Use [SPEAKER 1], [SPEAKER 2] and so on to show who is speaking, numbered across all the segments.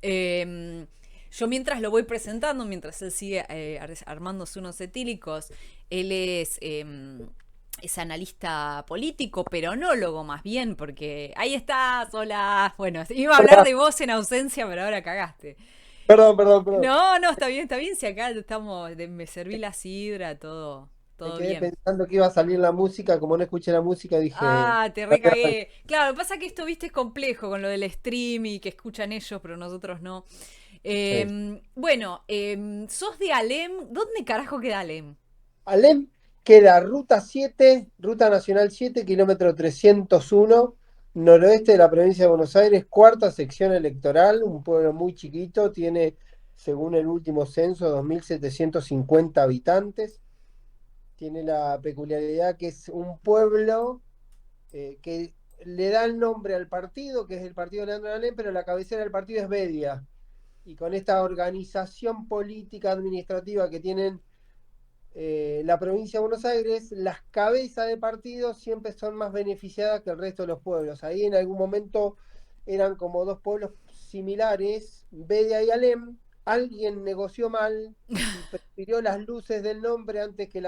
[SPEAKER 1] Eh, yo mientras lo voy presentando, mientras él sigue armándose unos etílicos, él es analista político, peronólogo más bien, porque ahí estás, hola. Bueno, iba a hablar
[SPEAKER 2] Hola.
[SPEAKER 1] de vos en ausencia, pero ahora cagaste.
[SPEAKER 2] Perdón, perdón, perdón.
[SPEAKER 1] No, no, está bien, si acá estamos, me serví la sidra,
[SPEAKER 2] Me
[SPEAKER 1] todo
[SPEAKER 2] quedé
[SPEAKER 1] bien.
[SPEAKER 2] pensando que iba a salir la música. Como no escuché la música, dije.
[SPEAKER 1] Ah, te recagué. Claro, pasa que esto, viste, es complejo con lo del stream y que escuchan ellos, pero nosotros no.
[SPEAKER 2] Sí.
[SPEAKER 1] Bueno, sos de Alem. ¿Dónde carajo queda Alem?
[SPEAKER 2] Alem queda Ruta Nacional 7, kilómetro 301, noroeste de la provincia de Buenos Aires, cuarta sección electoral, un pueblo muy chiquito, tiene, según el último censo, 2.750 habitantes. Tiene la peculiaridad que es un pueblo que le da el nombre al partido, que es el partido de Leandro Alem, pero la cabecera del partido es Bedia. Y con esta organización política administrativa que tienen la provincia de Buenos Aires, las cabezas de partidos siempre son más beneficiadas que el resto de los pueblos. Ahí en algún momento eran como dos pueblos similares, Bedia y Alem. Alguien negoció mal y prefirió las luces del nombre antes que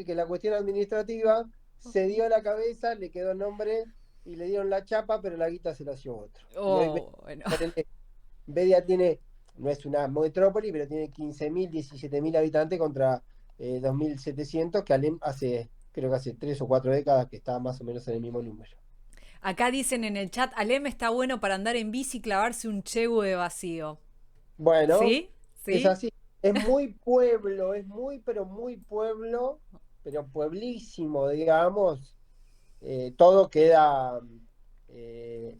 [SPEAKER 2] que la cuestión administrativa. Se dio la cabeza, le quedó el nombre y le dieron la chapa, pero la guita se la dio otro. Y hoy
[SPEAKER 1] Oh, bueno.
[SPEAKER 2] Bedia tiene, no es una metrópoli, pero tiene 15.000, 17.000 habitantes contra 2.700, que Alem hace, creo que hace 3 o 4 décadas que está más o menos en el mismo número.
[SPEAKER 1] Acá dicen en el chat, Alem está bueno para andar en bici y clavarse un chegu de vacío.
[SPEAKER 2] Bueno,
[SPEAKER 1] ¿Sí?
[SPEAKER 2] es
[SPEAKER 1] ¿Sí?
[SPEAKER 2] así. Es muy pueblo, es muy, pero muy pueblo, pero pueblísimo, digamos. Todo queda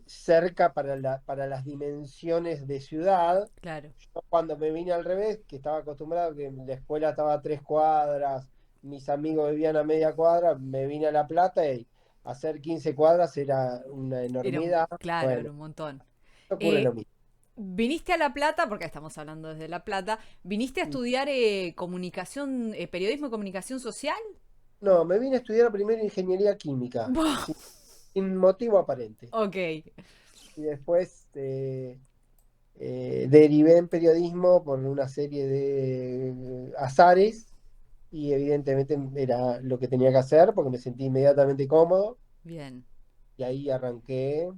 [SPEAKER 2] cerca para las dimensiones de ciudad.
[SPEAKER 1] Claro.
[SPEAKER 2] Yo cuando me vine al revés, que estaba acostumbrado que la escuela estaba a 3 cuadras, mis amigos vivían a media cuadra, me vine a La Plata y hacer 15 cuadras era una enormidad.
[SPEAKER 1] Claro,
[SPEAKER 2] Bueno,
[SPEAKER 1] era un montón.
[SPEAKER 2] ocurre lo
[SPEAKER 1] Eh,
[SPEAKER 2] mismo.
[SPEAKER 1] viniste a La Plata, porque estamos hablando desde La Plata, viniste a estudiar comunicación, periodismo y comunicación social.
[SPEAKER 2] No, me vine a estudiar primero ingeniería química,
[SPEAKER 1] Buah.
[SPEAKER 2] sin motivo aparente.
[SPEAKER 1] Ok,
[SPEAKER 2] Y después derivé en periodismo por una serie de azares y evidentemente era lo que tenía que hacer porque me sentí inmediatamente cómodo
[SPEAKER 1] bien.
[SPEAKER 2] y ahí arranqué,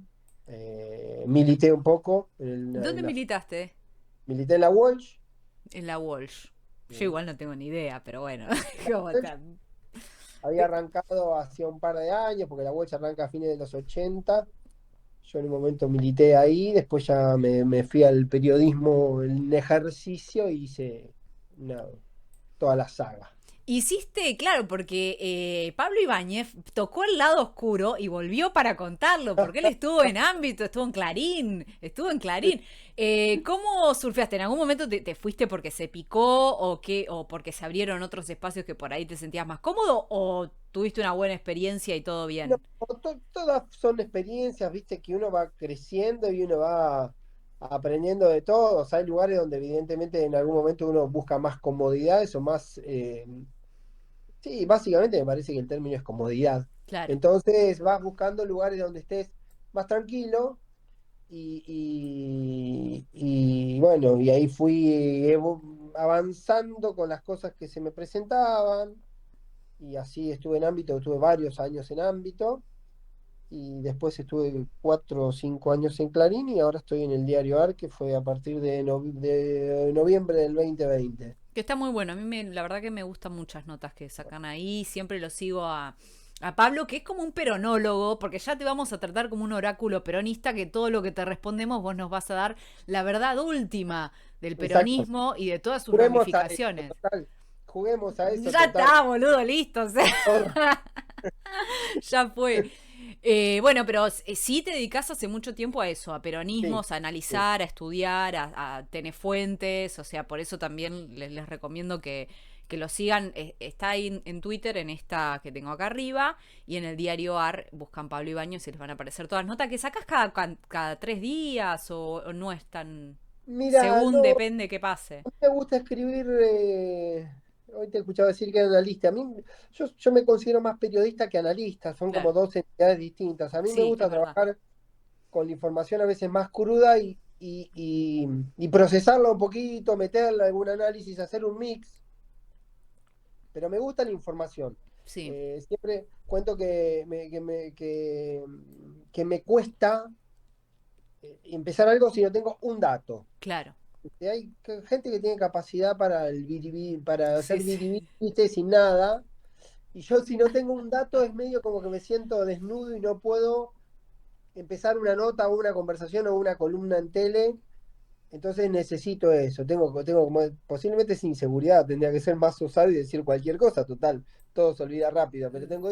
[SPEAKER 2] milité un poco
[SPEAKER 1] ¿Dónde militaste?
[SPEAKER 2] milité en la Walsh.
[SPEAKER 1] En la Walsh. Yo
[SPEAKER 2] eh,
[SPEAKER 1] igual no tengo ni idea, pero bueno.
[SPEAKER 2] la
[SPEAKER 1] ¿Cómo
[SPEAKER 2] Walsh
[SPEAKER 1] está?
[SPEAKER 2] había
[SPEAKER 1] Pe-
[SPEAKER 2] arrancado hacía un par de años porque la Walsh arranca a fines de los 80. Yo en un momento milité ahí, después ya me fui al periodismo en ejercicio y hice una- toda la saga.
[SPEAKER 1] Hiciste, claro, porque Pablo Ibáñez tocó el lado oscuro y volvió para contarlo, porque él estuvo en ámbito, estuvo en Clarín, estuvo en Clarín. ¿Cómo surfeaste? ¿En algún momento te fuiste porque se picó o qué, o porque se abrieron otros espacios que por ahí te sentías más cómodo o tuviste una buena experiencia y todo
[SPEAKER 2] No,
[SPEAKER 1] bien?
[SPEAKER 2] todas son experiencias, viste, que uno va creciendo y uno va aprendiendo de todo. O sea, hay lugares donde evidentemente en algún momento uno busca más comodidades o más... sí, básicamente me parece que el término es comodidad.
[SPEAKER 1] Claro.
[SPEAKER 2] Entonces vas buscando lugares donde estés más tranquilo y bueno, y ahí fui avanzando con las cosas que se me presentaban y así estuve en ámbito, estuve varios años en ámbito y después estuve 4 o 5 años en Clarín y ahora estoy en el diario AR, que fue a partir de noviembre del 2020.
[SPEAKER 1] Que está muy bueno. La verdad que me gustan muchas notas que sacan ahí. Siempre lo sigo a Pablo, que es como un peronólogo, porque ya te vamos a tratar como un oráculo peronista, que todo lo que te respondemos vos nos vas a dar la verdad última del
[SPEAKER 2] Exacto.
[SPEAKER 1] peronismo y de todas sus
[SPEAKER 2] Juguemos a eso,
[SPEAKER 1] ramificaciones.
[SPEAKER 2] total. Juguemos a eso,
[SPEAKER 1] Ya
[SPEAKER 2] total.
[SPEAKER 1] está, boludo, listo. O sea, ya fue. Bueno, pero sí te dedicas hace mucho tiempo a eso, a
[SPEAKER 2] Sí,
[SPEAKER 1] peronismos, a
[SPEAKER 2] sí.
[SPEAKER 1] analizar, a estudiar, a tener fuentes, o sea, por eso también les recomiendo que lo sigan. Está ahí en Twitter, en esta que tengo acá arriba, y en el diario AR buscan Pablo Ibañez y les van a aparecer todas las notas que sacas cada 3 días o no es tan...
[SPEAKER 2] Mira,
[SPEAKER 1] Según
[SPEAKER 2] no,
[SPEAKER 1] depende qué pase.
[SPEAKER 2] a mí me gusta escribir. Hoy te he escuchado decir que era analista. Yo me considero más periodista que analista. Son como
[SPEAKER 1] Claro.
[SPEAKER 2] dos entidades distintas. A mí me
[SPEAKER 1] Sí, es
[SPEAKER 2] gusta
[SPEAKER 1] verdad.
[SPEAKER 2] trabajar con la información a veces más cruda y procesarla un poquito, meterle algún análisis, hacer un mix, pero me gusta la información.
[SPEAKER 1] Sí,
[SPEAKER 2] Siempre cuento que me cuesta empezar algo si no tengo un dato.
[SPEAKER 1] claro.
[SPEAKER 2] Hay gente que tiene capacidad para para
[SPEAKER 1] Sí,
[SPEAKER 2] hacer
[SPEAKER 1] sí.
[SPEAKER 2] biribí, ¿viste? Sin nada. Y yo si no tengo un dato es medio como que me siento desnudo y no puedo empezar una nota o una conversación o una columna en tele. Entonces necesito eso. Tengo como, posiblemente es inseguridad, tendría que ser más osado y decir cualquier cosa, total. Todo se olvida rápido, pero tengo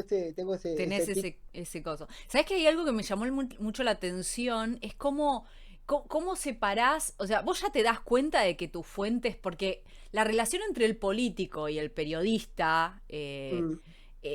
[SPEAKER 1] Tenés
[SPEAKER 2] ese tic.
[SPEAKER 1] ese coso. ¿Sabés que hay algo que me llamó mucho la atención? Es cómo separás, o sea, vos ya te das cuenta de que tus fuentes, porque la relación entre el político y el periodista,
[SPEAKER 2] Mm,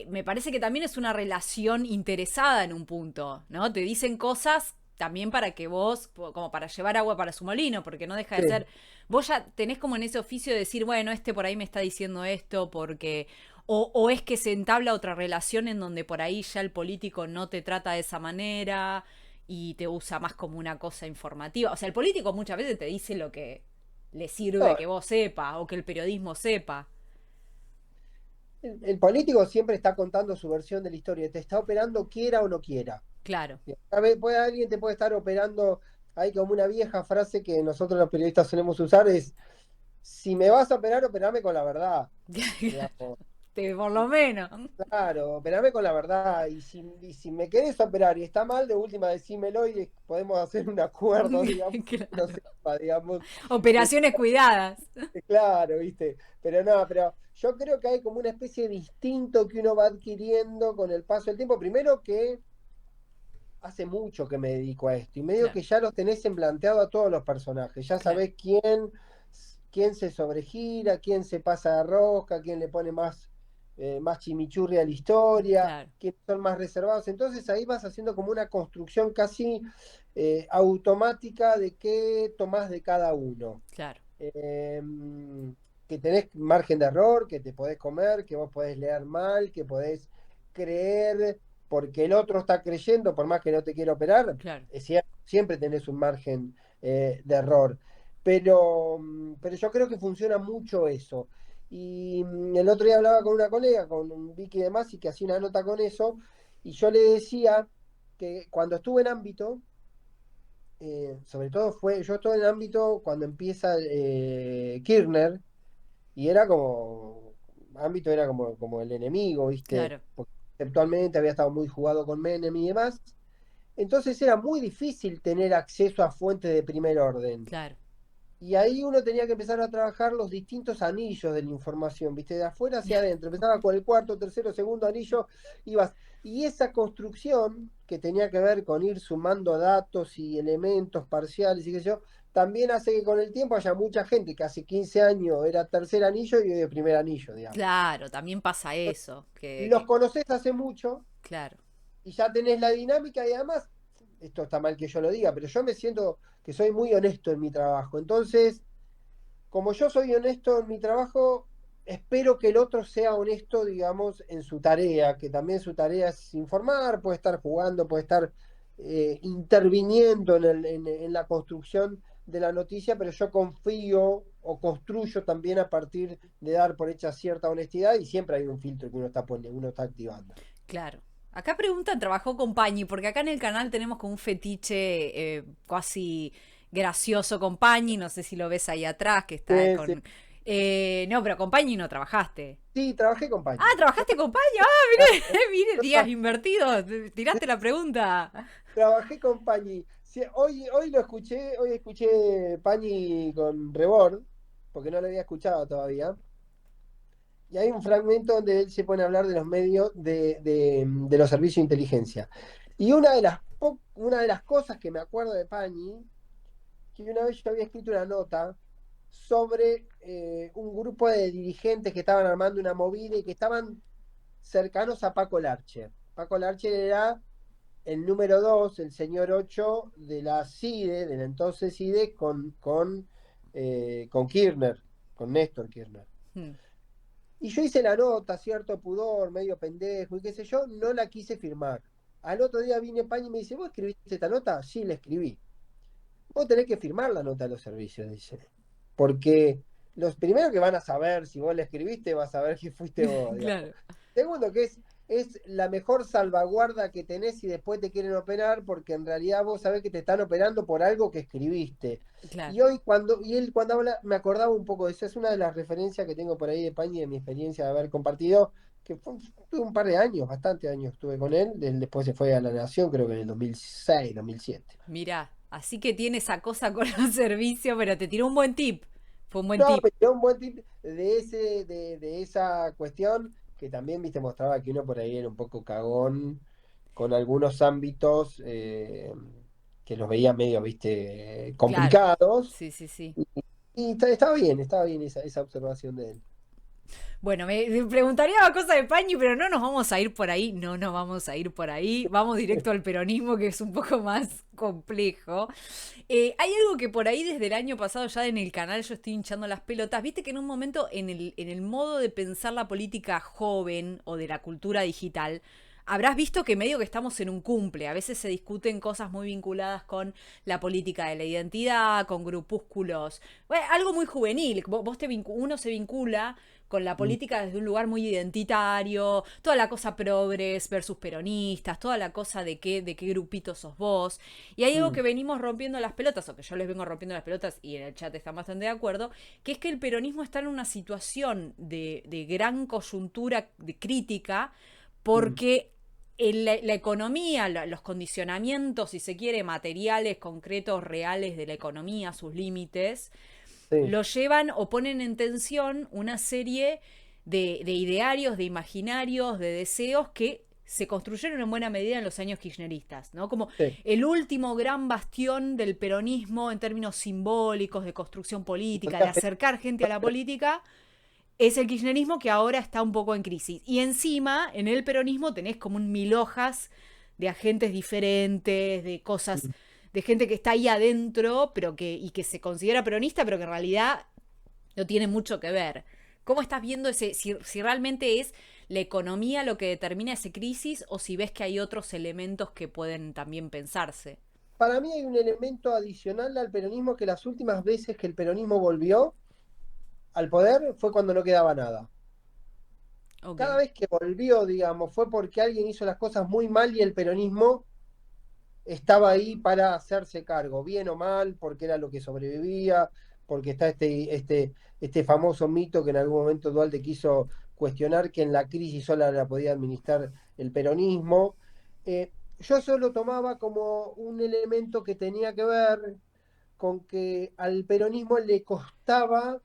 [SPEAKER 1] me parece que también es una relación interesada en un punto, ¿no? Te dicen cosas también para que vos, como para llevar agua para su molino, porque no deja de
[SPEAKER 2] sí.
[SPEAKER 1] ser, vos ya tenés como en ese oficio de decir, bueno, este por ahí me está diciendo esto porque o es que se entabla otra relación en donde por ahí ya el político no te trata de esa manera y te usa más como una cosa informativa. O sea, el político muchas veces te dice lo que le sirve
[SPEAKER 2] No,
[SPEAKER 1] que vos sepas o que el periodismo sepa.
[SPEAKER 2] el político siempre está contando su versión de la historia, te está operando quiera o no quiera.
[SPEAKER 1] Claro.
[SPEAKER 2] A ver, alguien te puede estar operando, hay como una vieja frase que nosotros los periodistas solemos usar, es, si me vas a operar, operame con la verdad. Digamos.
[SPEAKER 1] Por lo menos.
[SPEAKER 2] Claro, operame con la verdad. Y si me querés operar y está mal, de última decímelo y podemos hacer un acuerdo, digamos, que no
[SPEAKER 1] Claro.
[SPEAKER 2] sepa, digamos. Pero,
[SPEAKER 1] Operaciones cuidadas.
[SPEAKER 2] claro, ¿viste? Pero no, pero yo creo que hay como una especie de instinto que uno va adquiriendo con el paso del tiempo. Primero que hace mucho que me dedico a esto y medio
[SPEAKER 1] Claro,
[SPEAKER 2] que ya los tenés emplanteado a todos los personajes. Ya
[SPEAKER 1] claro,
[SPEAKER 2] sabés quién se sobregira, quién se pasa de rosca, quién le pone más chimichurri a la historia,
[SPEAKER 1] claro,
[SPEAKER 2] quiénes son más reservados. Entonces ahí vas haciendo como una construcción casi automática de qué tomás de cada uno.
[SPEAKER 1] claro,
[SPEAKER 2] Eh, que tenés margen de error, que te podés comer, que vos podés leer mal, que podés creer porque el otro está creyendo, por más que no te quiera operar,
[SPEAKER 1] claro.
[SPEAKER 2] es cierto, siempre tenés un margen de error. Pero yo creo que funciona mucho eso. Y el otro día hablaba con una colega, con un Vicky de Masi, que hacía una nota con eso, y yo le decía que cuando estuve en ámbito, sobre todo yo estoy en el ámbito cuando empieza Kirchner, y era como, ámbito era como el enemigo, ¿viste?
[SPEAKER 1] Claro,
[SPEAKER 2] Porque conceptualmente había estado muy jugado con Menem y demás. Entonces era muy difícil tener acceso a fuentes de primer orden.
[SPEAKER 1] claro,
[SPEAKER 2] Y ahí uno tenía que empezar a trabajar los distintos anillos de la información, ¿viste? De afuera hacia adentro. Empezaba con el cuarto, tercero, segundo anillo, ibas. Y esa construcción que tenía que ver con ir sumando datos y elementos parciales y qué sé yo, también hace que con el tiempo haya mucha gente que hace 15 años era tercer anillo y hoy es primer anillo, digamos.
[SPEAKER 1] claro, también pasa eso,
[SPEAKER 2] Los conoces hace mucho
[SPEAKER 1] claro,
[SPEAKER 2] y ya tenés la dinámica y además, esto está mal que yo lo diga, pero yo me siento que soy muy honesto en mi trabajo. Entonces, como yo soy honesto en mi trabajo, espero que el otro sea honesto, digamos, en su tarea, que también su tarea es informar, puede estar jugando, puede estar interviniendo en la construcción de la noticia, pero yo confío o construyo también a partir de dar por hecha cierta honestidad y siempre hay un filtro que uno está poniendo, uno está activando.
[SPEAKER 1] claro. Acá preguntan, trabajó con Pañi, porque acá en el canal tenemos como un fetiche casi gracioso con Pañi, no sé si lo ves ahí atrás, que está
[SPEAKER 2] Sí, sí.
[SPEAKER 1] con... no, pero con Pañi no trabajaste.
[SPEAKER 2] Sí, trabajé con
[SPEAKER 1] Ah,
[SPEAKER 2] Pañi.
[SPEAKER 1] ¿trabajaste con Pañi? Ah, mire, mire,
[SPEAKER 2] Yo
[SPEAKER 1] días invertidos, tiraste la pregunta.
[SPEAKER 2] trabajé con Pañi. Sí, hoy escuché Pañi con Rebord, porque no lo había escuchado todavía. Y hay un fragmento donde él se pone a hablar de los medios de los servicios de inteligencia. Y una de las cosas que me acuerdo de Pañi, que una vez yo había escrito una nota sobre un grupo de dirigentes que estaban armando una movida y que estaban cercanos a Paco Larcher. Paco Larcher era el número 2, el señor 8 de la CIDE, de la entonces CIDE, con Kirchner, con Néstor Kirchner.
[SPEAKER 1] Hmm,
[SPEAKER 2] Y yo hice la nota, cierto pudor, medio pendejo y qué sé yo, no la quise firmar. Al otro día vine Pañi y me dice, ¿vos escribiste esta nota? Sí, la escribí. vos tenés que firmar la nota de los servicios, dice. Porque los primeros que van a saber si vos le escribiste, vas a saber que fuiste vos, digamos.
[SPEAKER 1] Claro,
[SPEAKER 2] Segundo, que es la mejor salvaguarda que tenés si después te quieren operar, porque en realidad vos sabés que te están operando por algo que escribiste.
[SPEAKER 1] claro.
[SPEAKER 2] Y él cuando habla, me acordaba un poco de eso, es una de las referencias que tengo por ahí de España y de mi experiencia de haber compartido, tuve un par de años, bastante años estuve con él, después se fue a La Nación, creo que en el 2006, 2007.
[SPEAKER 1] Mirá, así que tiene esa cosa con los servicios, pero te tiró un buen tip. Fue un buen
[SPEAKER 2] No,
[SPEAKER 1] tip.
[SPEAKER 2] me dio un buen tip de esa cuestión que también, viste, mostraba que uno por ahí era un poco cagón con algunos ámbitos que los veía medio, viste,
[SPEAKER 1] Claro.
[SPEAKER 2] complicados.
[SPEAKER 1] Sí, sí, sí.
[SPEAKER 2] Y estaba bien esa observación de él.
[SPEAKER 1] Bueno, me preguntaría más cosas de Pañi, pero no nos vamos a ir por ahí, no nos vamos a ir por ahí, vamos directo al peronismo que es un poco más complejo. Hay algo que por ahí desde el año pasado ya en el canal yo estoy hinchando las pelotas, viste que en un momento en el modo de pensar la política joven o de la cultura digital, habrás visto que medio que estamos en un cumple. A veces se discuten cosas muy vinculadas con la política de la identidad, con grupúsculos. Bueno, algo muy juvenil. Uno se vincula con la
[SPEAKER 2] Mm,
[SPEAKER 1] política desde un lugar muy identitario, toda la cosa progres versus peronistas, toda la cosa de qué grupito sos vos. Y hay algo
[SPEAKER 2] mm,
[SPEAKER 1] que venimos rompiendo las pelotas, o que yo les vengo rompiendo las pelotas y en el chat están bastante de acuerdo, que es que el peronismo está en una situación de gran coyuntura de crítica
[SPEAKER 2] mm,
[SPEAKER 1] porque la economía, los condicionamientos, si se quiere, materiales, concretos, reales de la economía, sus límites,
[SPEAKER 2] sí,
[SPEAKER 1] lo llevan o ponen en tensión una serie de idearios, de imaginarios, de deseos que se construyeron en buena medida en los años kirchneristas, ¿no? Como
[SPEAKER 2] sí.
[SPEAKER 1] el último gran bastión del peronismo en términos simbólicos, de construcción política, de acercar gente a la política, es el kirchnerismo que ahora está un poco en crisis. Y encima, en el peronismo tenés como un mil hojas de agentes diferentes, de cosas,
[SPEAKER 2] Mm.
[SPEAKER 1] de gente que está ahí adentro, y que se considera peronista, pero que en realidad no tiene mucho que ver. ¿Cómo estás viendo si realmente es la economía lo que determina esa crisis o si ves que hay otros elementos que pueden también pensarse?
[SPEAKER 2] Para mí hay un elemento adicional al peronismo que las últimas veces que el peronismo volvió al poder fue cuando no quedaba nada.
[SPEAKER 1] Ok,
[SPEAKER 2] Cada vez que volvió, digamos, fue porque alguien hizo las cosas muy mal y el peronismo estaba ahí para hacerse cargo, bien o mal, porque era lo que sobrevivía, porque está este famoso mito que en algún momento Dualde quiso cuestionar que en la crisis sola la podía administrar el peronismo. Yo eso lo tomaba como un elemento que tenía que ver con que al peronismo le costaba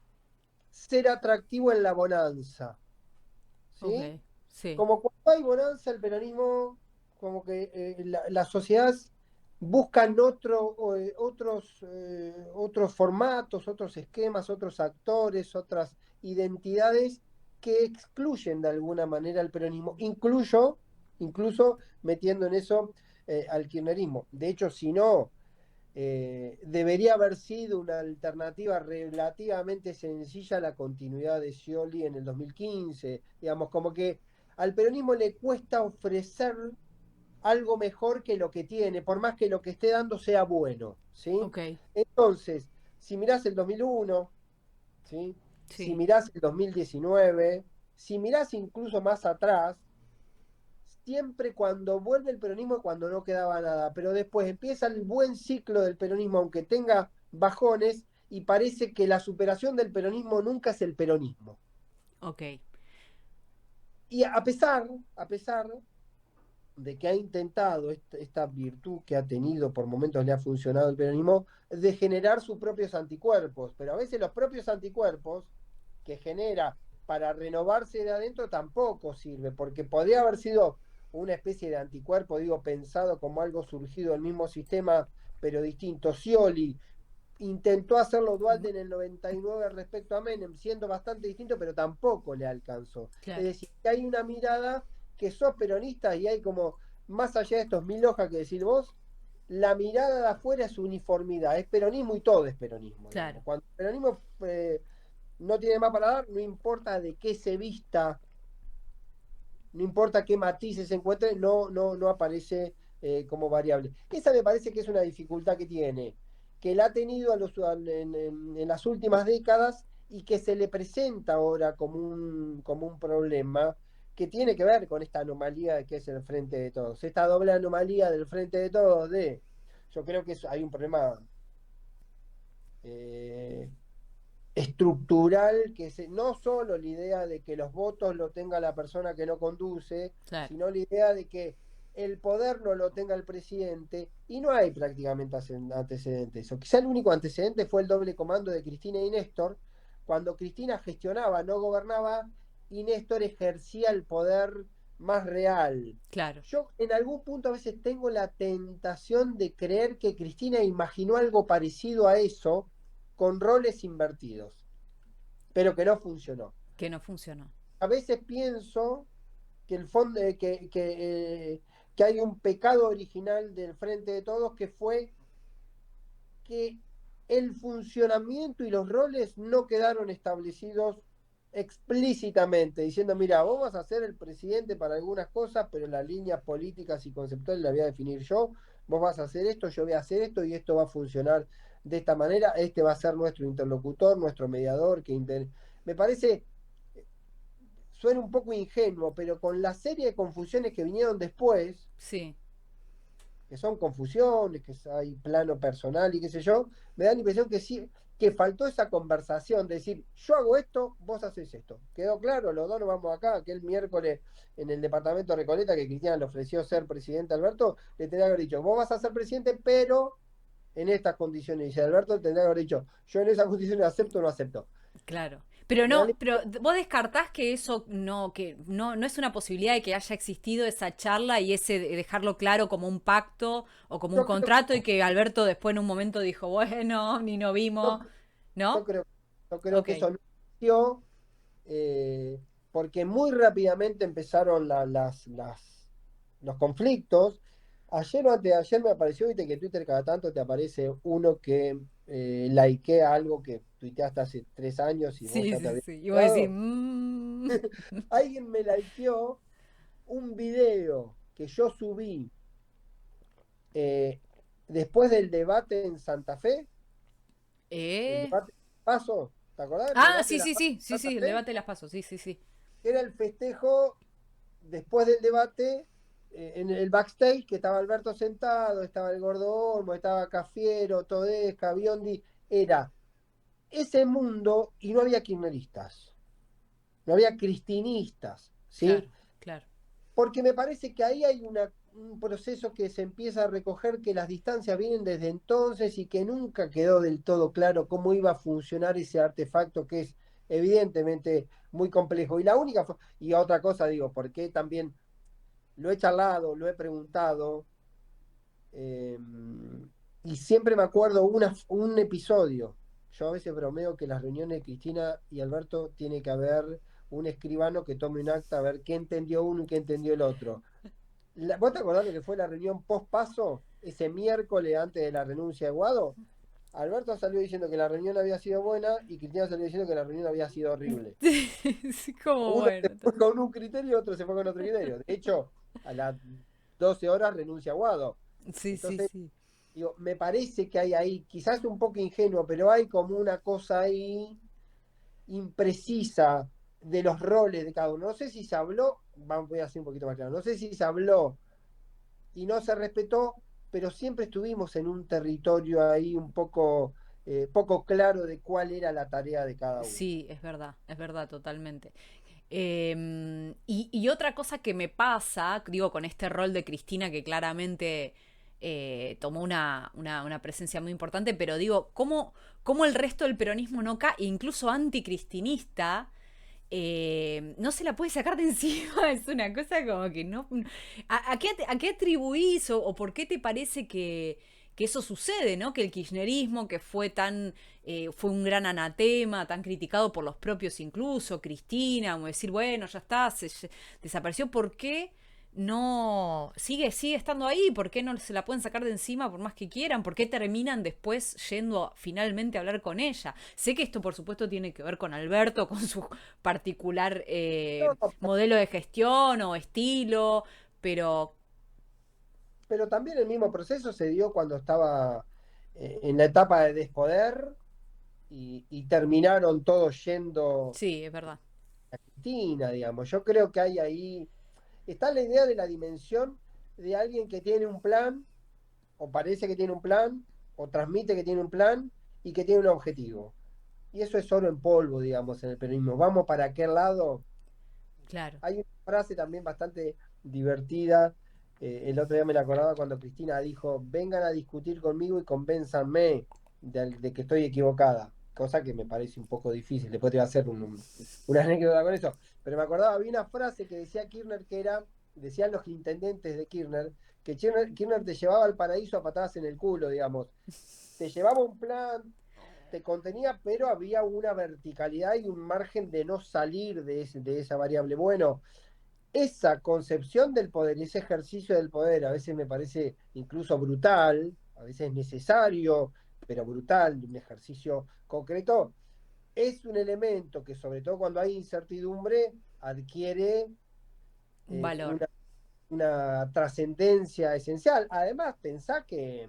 [SPEAKER 2] ser atractivo en la bonanza,
[SPEAKER 1] ok,
[SPEAKER 2] ¿sí?
[SPEAKER 1] sí,
[SPEAKER 2] Como cuando hay bonanza, el peronismo, como que las sociedades buscan otros formatos, otros esquemas, otros actores, otras identidades que excluyen de alguna manera al peronismo, incluso metiendo en eso al kirchnerismo. De hecho, si no, debería haber sido una alternativa relativamente sencilla a la continuidad de Scioli en el 2015. Digamos, como que al peronismo le cuesta ofrecer algo mejor que lo que tiene, por más que lo que esté dando sea bueno, ¿sí?
[SPEAKER 1] ok,
[SPEAKER 2] Entonces, si mirás el 2001, ¿sí? Si
[SPEAKER 1] sí.
[SPEAKER 2] mirás el 2019, si mirás incluso más atrás, siempre cuando vuelve el peronismo, cuando no quedaba nada, pero después empieza el buen ciclo del peronismo, aunque tenga bajones, y parece que la superación del peronismo nunca es el peronismo.
[SPEAKER 1] Ok.
[SPEAKER 2] Y a pesar de que ha intentado esta virtud que ha tenido, por momentos le ha funcionado el peronismo, de generar sus propios anticuerpos, pero a veces los propios anticuerpos que genera para renovarse de adentro tampoco sirve, porque podría haber sido una especie de anticuerpo, digo, pensado como algo surgido del mismo sistema, pero distinto. Scioli intentó hacerlo Dualde en el 99 respecto a Menem, siendo bastante distinto, pero tampoco le alcanzó. Es
[SPEAKER 1] Claro.
[SPEAKER 2] decir, que hay una mirada que sos peronista y hay como, más allá de estos mil hojas que decís vos, la mirada de afuera es uniformidad, es peronismo y todo es peronismo,
[SPEAKER 1] Claro.
[SPEAKER 2] digamos. Cuando el peronismo no tiene más para dar, no importa de qué se vista, no importa qué matices se encuentren, no aparece como variable. Esa me parece que es una dificultad que tiene, que la ha tenido en las últimas décadas y que se le presenta ahora como un problema que tiene que ver con esta anomalía que es el Frente de Todos. Esta doble anomalía del Frente de Todos yo creo que hay un problema eh, estructural, no solo la idea de que los votos lo tenga la persona que lo conduce,
[SPEAKER 1] Claro,
[SPEAKER 2] sino la idea de que el poder no lo tenga el presidente, y no hay prácticamente antecedentes. O quizá el único antecedente fue el doble comando de Cristina y Néstor, cuando Cristina gestionaba, no gobernaba, y Néstor ejercía el poder más real.
[SPEAKER 1] claro.
[SPEAKER 2] Yo en algún punto a veces tengo la tentación de creer que Cristina imaginó algo parecido a eso, con roles invertidos, pero que no funcionó.
[SPEAKER 1] Que no funcionó.
[SPEAKER 2] A veces pienso que el fondo, que hay un pecado original del Frente de Todos, que fue que el funcionamiento y los roles no quedaron establecidos explícitamente, diciendo, mira, vos vas a ser el presidente para algunas cosas, pero las líneas políticas y conceptuales las voy a definir yo, vos vas a hacer esto, yo voy a hacer esto y esto va a funcionar de esta manera, este va a ser nuestro interlocutor, nuestro mediador, me parece, suena un poco ingenuo, pero con la serie de confusiones que vinieron después,
[SPEAKER 1] Sí,
[SPEAKER 2] que son confusiones, que hay plano personal y qué sé yo, me da la impresión que sí, que faltó esa conversación de decir, yo hago esto, vos haces esto. ¿Quedó claro? Los dos nos vamos acá, aquel miércoles en el departamento de Recoleta que Cristina le ofreció ser presidente a Alberto, le tendría que haber dicho, vos vas a ser presidente, pero en estas condiciones. Y Alberto tendría que haber dicho, yo en esas condiciones acepto o no acepto.
[SPEAKER 1] claro. Pero
[SPEAKER 2] Me da
[SPEAKER 1] no,
[SPEAKER 2] la
[SPEAKER 1] pero vos descartás que no es una posibilidad de que haya existido esa charla y ese de dejarlo claro como un pacto o como un
[SPEAKER 2] Yo creo que
[SPEAKER 1] contrato y
[SPEAKER 2] no.
[SPEAKER 1] que Alberto después en un momento dijo, bueno, ni nos
[SPEAKER 2] Yo,
[SPEAKER 1] vimos,
[SPEAKER 2] yo
[SPEAKER 1] ¿no?
[SPEAKER 2] creo, yo creo
[SPEAKER 1] Ok.
[SPEAKER 2] que eso no existió, porque muy rápidamente empezaron los conflictos. Ayer o antes de ayer me apareció, viste que Twitter cada tanto te aparece uno que likea algo que tuiteaste hace 3 años y vos
[SPEAKER 1] Sí,
[SPEAKER 2] ya te
[SPEAKER 1] sí,
[SPEAKER 2] habías
[SPEAKER 1] sí. Y vos decís,
[SPEAKER 2] olvidado.
[SPEAKER 1] "Mm".
[SPEAKER 2] Alguien me likeó un video que yo subí eh, después del debate en Santa Fe, el
[SPEAKER 1] ¿Eh?
[SPEAKER 2] debate paso, ¿te acordás del
[SPEAKER 1] Ah,
[SPEAKER 2] debate de
[SPEAKER 1] sí,
[SPEAKER 2] la
[SPEAKER 1] sí, sí, sí,
[SPEAKER 2] Santa
[SPEAKER 1] sí, el
[SPEAKER 2] Fe?
[SPEAKER 1] debate de las pasos, sí, sí, sí.
[SPEAKER 2] Era el festejo después del debate, en el backstage, que estaba Alberto sentado, estaba el Gordo Olmo, estaba Cafiero, Todesca, Biondi, era ese mundo y no había kirchneristas, no había cristinistas, ¿sí?
[SPEAKER 1] Claro, claro.
[SPEAKER 2] Porque me parece que ahí hay un proceso que se empieza a recoger, que las distancias vienen desde entonces y que nunca quedó del todo claro cómo iba a funcionar ese artefacto que es evidentemente muy complejo. Y otra cosa digo, porque también lo he charlado, lo he preguntado, eh, y siempre me acuerdo un episodio. Yo a veces bromeo que en las reuniones de Cristina y Alberto tiene que haber un escribano que tome un acta a ver qué entendió uno y qué entendió el otro. ¿Vos te acordás lo que fue la reunión post paso, ese miércoles antes de la renuncia de Guado? Alberto salió diciendo que la reunión había sido buena y Cristina salió diciendo que la reunión había sido horrible.
[SPEAKER 1] Sí, como
[SPEAKER 2] Uno se
[SPEAKER 1] bueno.
[SPEAKER 2] fue con un criterio y otro se fue con otro criterio. De hecho, a las 12 horas renuncia Guado.
[SPEAKER 1] Sí, sí,
[SPEAKER 2] Entonces,
[SPEAKER 1] sí.
[SPEAKER 2] digo, me parece que hay ahí, quizás un poco ingenuo, pero hay como una cosa ahí imprecisa de los roles de cada uno. No sé si se habló, voy a hacer un poquito más claro, no sé si se habló y no se respetó, pero siempre estuvimos en un territorio ahí un poco claro de cuál era la tarea de cada uno.
[SPEAKER 1] Sí, es verdad, totalmente. Y otra cosa que me pasa, digo, con este rol de Cristina que claramente tomó una presencia muy importante, pero digo, ¿cómo el resto del peronismo no cae, incluso anticristinista, no se la puede sacar de encima? Es una cosa como que no... a qué atribuís o por qué te parece que eso sucede, ¿no? Que el kirchnerismo, que fue un gran anatema, tan criticado por los propios incluso, Cristina, como decir, bueno, ya está, desapareció, ¿por qué no sigue estando ahí? ¿Por qué no se la pueden sacar de encima por más que quieran? ¿Por qué terminan después yendo finalmente a hablar con ella? Sé que esto por supuesto tiene que ver con Alberto, con su particular
[SPEAKER 2] No,
[SPEAKER 1] modelo de gestión o estilo, pero
[SPEAKER 2] pero también el mismo proceso se dio cuando estaba en la etapa de despoder y terminaron todos yendo
[SPEAKER 1] Sí, es verdad.
[SPEAKER 2] a Cristina, digamos. Yo creo que hay ahí, está la idea de la dimensión de alguien que tiene un plan, o parece que tiene un plan, o transmite que tiene un plan y que tiene un objetivo. Y eso es oro en polvo, digamos, en el peronismo. Vamos para aquel lal.
[SPEAKER 1] Claro.
[SPEAKER 2] Hay una frase también bastante divertida. El otro día me la acordaba cuando Cristina dijo: vengan a discutir conmigo y convénzanme de que estoy equivocada. Cosa que me parece un poco difícil. Después te voy a hacer una anécdota con eso. Pero me acordaba, había una frase que decía Kirchner que era, decían los intendentes de Kirchner, que Kirchner te llevaba al paraíso a patadas en el culo, digamos. Te llevaba un plan, te contenía, pero había una verticalidad y un margen de no salir de esa variable. Bueno, esa concepción del poder, ese ejercicio del poder, a veces me parece incluso brutal, a veces necesario, pero brutal, un ejercicio concreto, es un elemento que sobre todo cuando hay incertidumbre adquiere
[SPEAKER 1] Un valor.
[SPEAKER 2] una, trascendencia esencial. Además, pensá que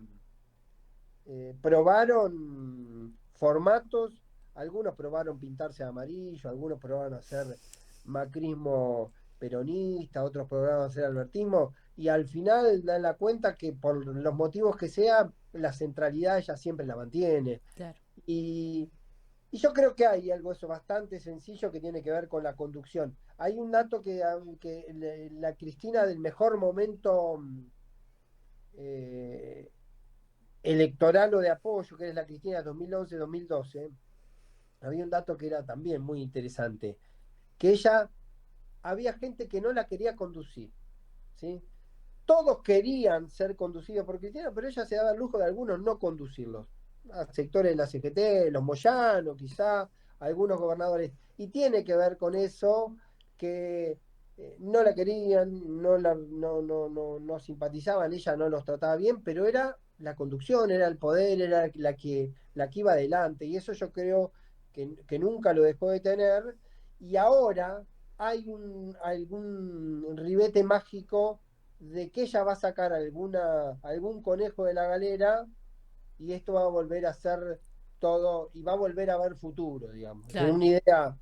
[SPEAKER 2] probaron formatos, algunos probaron pintarse de amarillo, algunos probaron hacer macrismo peronista, otros probaron hacer albertismo, y al final dan la cuenta que por los motivos que sea, la centralidad ella siempre la mantiene.
[SPEAKER 1] Claro.
[SPEAKER 2] Y, y yo creo que hay algo eso bastante sencillo que tiene que ver con la conducción. Hay un dato que, aunque la Cristina del mejor momento eh, electoral o de apoyo, que es la Cristina 2011-2012, había un dato que era también muy interesante, que ella, había gente que no la quería conducir, ¿sí? Todos querían ser conducidos por Cristina, pero ella se daba el lujo de algunos no conducirlos. A sectores de la CGT, los Moyano, quizá, algunos gobernadores. Y tiene que ver con eso, que no la querían, no simpatizaban, ella no los trataba bien, pero era la conducción, era el poder, era la que iba adelante. Y eso yo creo que nunca lo dejó de tener. Y ahora hay algún ribete mágico de que ella va a sacar algún conejo de la galera y esto va a volver a ser todo y va a volver a haber futuro, digamos. En
[SPEAKER 1] Claro.
[SPEAKER 2] una idea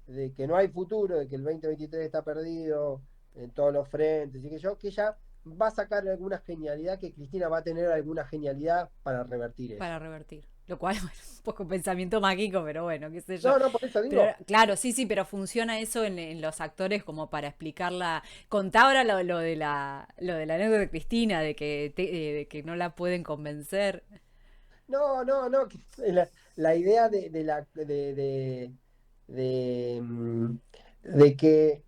[SPEAKER 2] de que no hay futuro, de que el 2023 está perdido en todos los frentes y que ella va a sacar alguna genialidad, que Cristina va a tener alguna genialidad para revertir
[SPEAKER 1] Para
[SPEAKER 2] eso.
[SPEAKER 1] revertir. Lo cual, bueno, un poco pensamiento mágico, pero bueno, qué sé yo.
[SPEAKER 2] No, no, por eso
[SPEAKER 1] Pero
[SPEAKER 2] digo,
[SPEAKER 1] claro, sí, sí, pero funciona eso en los actores como para explicarla. Contá ahora lo de la anécdota de Cristina, de que no la pueden convencer.
[SPEAKER 2] no, que la idea de que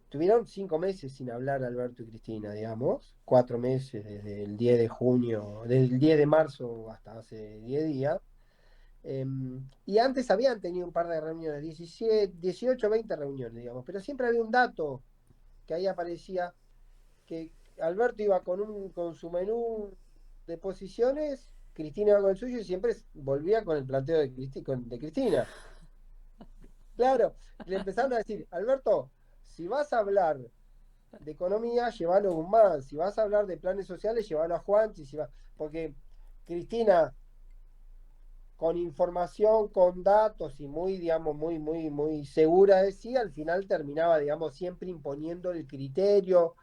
[SPEAKER 2] tuvieron 5 meses sin hablar Alberto y Cristina, digamos, 4 meses desde el 10 de junio, desde el 10 de marzo hasta hace 10 días. Y antes habían tenido un par de reuniones, 17, 18, 20 reuniones, digamos, pero siempre había un dato que ahí aparecía, que Alberto iba con su menú de posiciones, Cristina iba con el suyo y siempre volvía con el planteo de Cristina. Claro, le empezaron a decir: Alberto, si vas a hablar de economía, llévalo a Guzmán; si vas a hablar de planes sociales, llévalo a Juan, porque Cristina, con información, con datos y muy, digamos, muy segura de sí, al final terminaba, digamos, siempre imponiendo el criterio.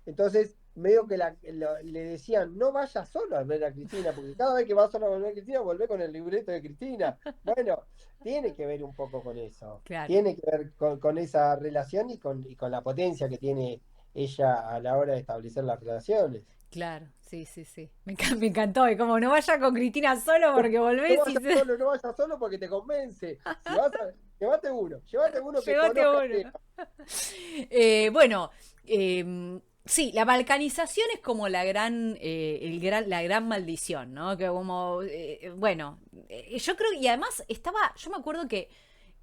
[SPEAKER 2] Entonces, medio que le decían: no vayas solo a ver a Cristina, porque cada vez que vas solo a ver a Cristina, volvé con el libreto de Cristina. Bueno, tiene que ver un poco con eso,
[SPEAKER 1] Claro,
[SPEAKER 2] tiene que ver con esa relación y con la potencia que tiene ella a la hora de establecer las relaciones.
[SPEAKER 1] claro, sí, sí, sí. Me encantó. Y como no vaya con Cristina solo porque
[SPEAKER 2] No
[SPEAKER 1] volvés y
[SPEAKER 2] vayas
[SPEAKER 1] se...
[SPEAKER 2] solo, no vayas solo porque te convence. Si vas a, llévate uno que
[SPEAKER 1] Llévate
[SPEAKER 2] conozca el
[SPEAKER 1] uno.
[SPEAKER 2] tema.
[SPEAKER 1] Bueno, sí, la balcanización es como la gran maldición, ¿no? Que como, bueno, yo creo, y además yo me acuerdo que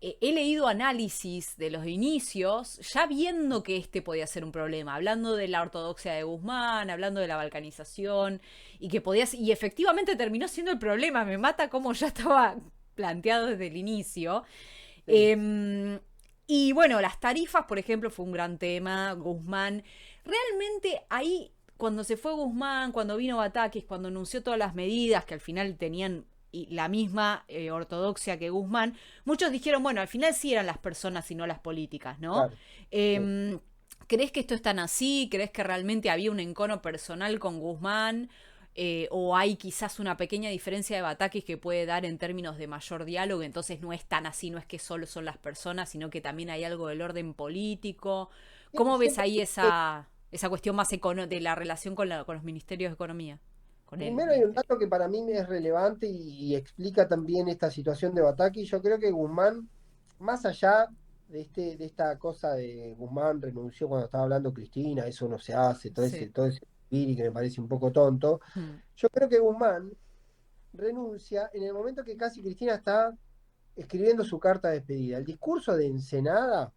[SPEAKER 1] he leído análisis de los inicios, ya viendo que este podía ser un problema, hablando de la ortodoxia de Guzmán, hablando de la balcanización, y efectivamente terminó siendo el problema, me mata como ya estaba planteado desde el inicio.
[SPEAKER 2] Sí.
[SPEAKER 1] Y bueno, las tarifas, por ejemplo, fue un gran tema. Guzmán. Realmente ahí. cuando se fue Guzmán, cuando vino Batakis, cuando anunció todas las medidas que al final tenían la misma ortodoxia que Guzmán, muchos dijeron, bueno, al final sí eran las personas y no las políticas, ¿no?
[SPEAKER 2] Claro, sí.
[SPEAKER 1] Eh, ¿Crees que esto es tan así? ¿Crees que realmente había un encono personal con Guzmán? ¿O hay quizás una pequeña diferencia de Batakis que puede dar en términos de mayor diálogo? Entonces no es tan así, no es que solo son las personas, sino que también hay algo del orden político. ¿Cómo ves
[SPEAKER 2] Siempre,
[SPEAKER 1] ahí esa cuestión más de la relación con los ministerios de economía? Con el
[SPEAKER 2] primero hay un
[SPEAKER 1] ministerio.
[SPEAKER 2] dato que para mí es relevante y explica también esta situación de Bataki. Yo creo que Guzmán, más allá de esta cosa de Guzmán renunció cuando estaba hablando Cristina, eso no se hace,
[SPEAKER 1] Sí.
[SPEAKER 2] todo ese piri que me parece un poco tonto.
[SPEAKER 1] Mm.
[SPEAKER 2] Yo creo que Guzmán renuncia en el momento que casi Cristina está escribiendo su carta de despedida. El discurso de Ensenada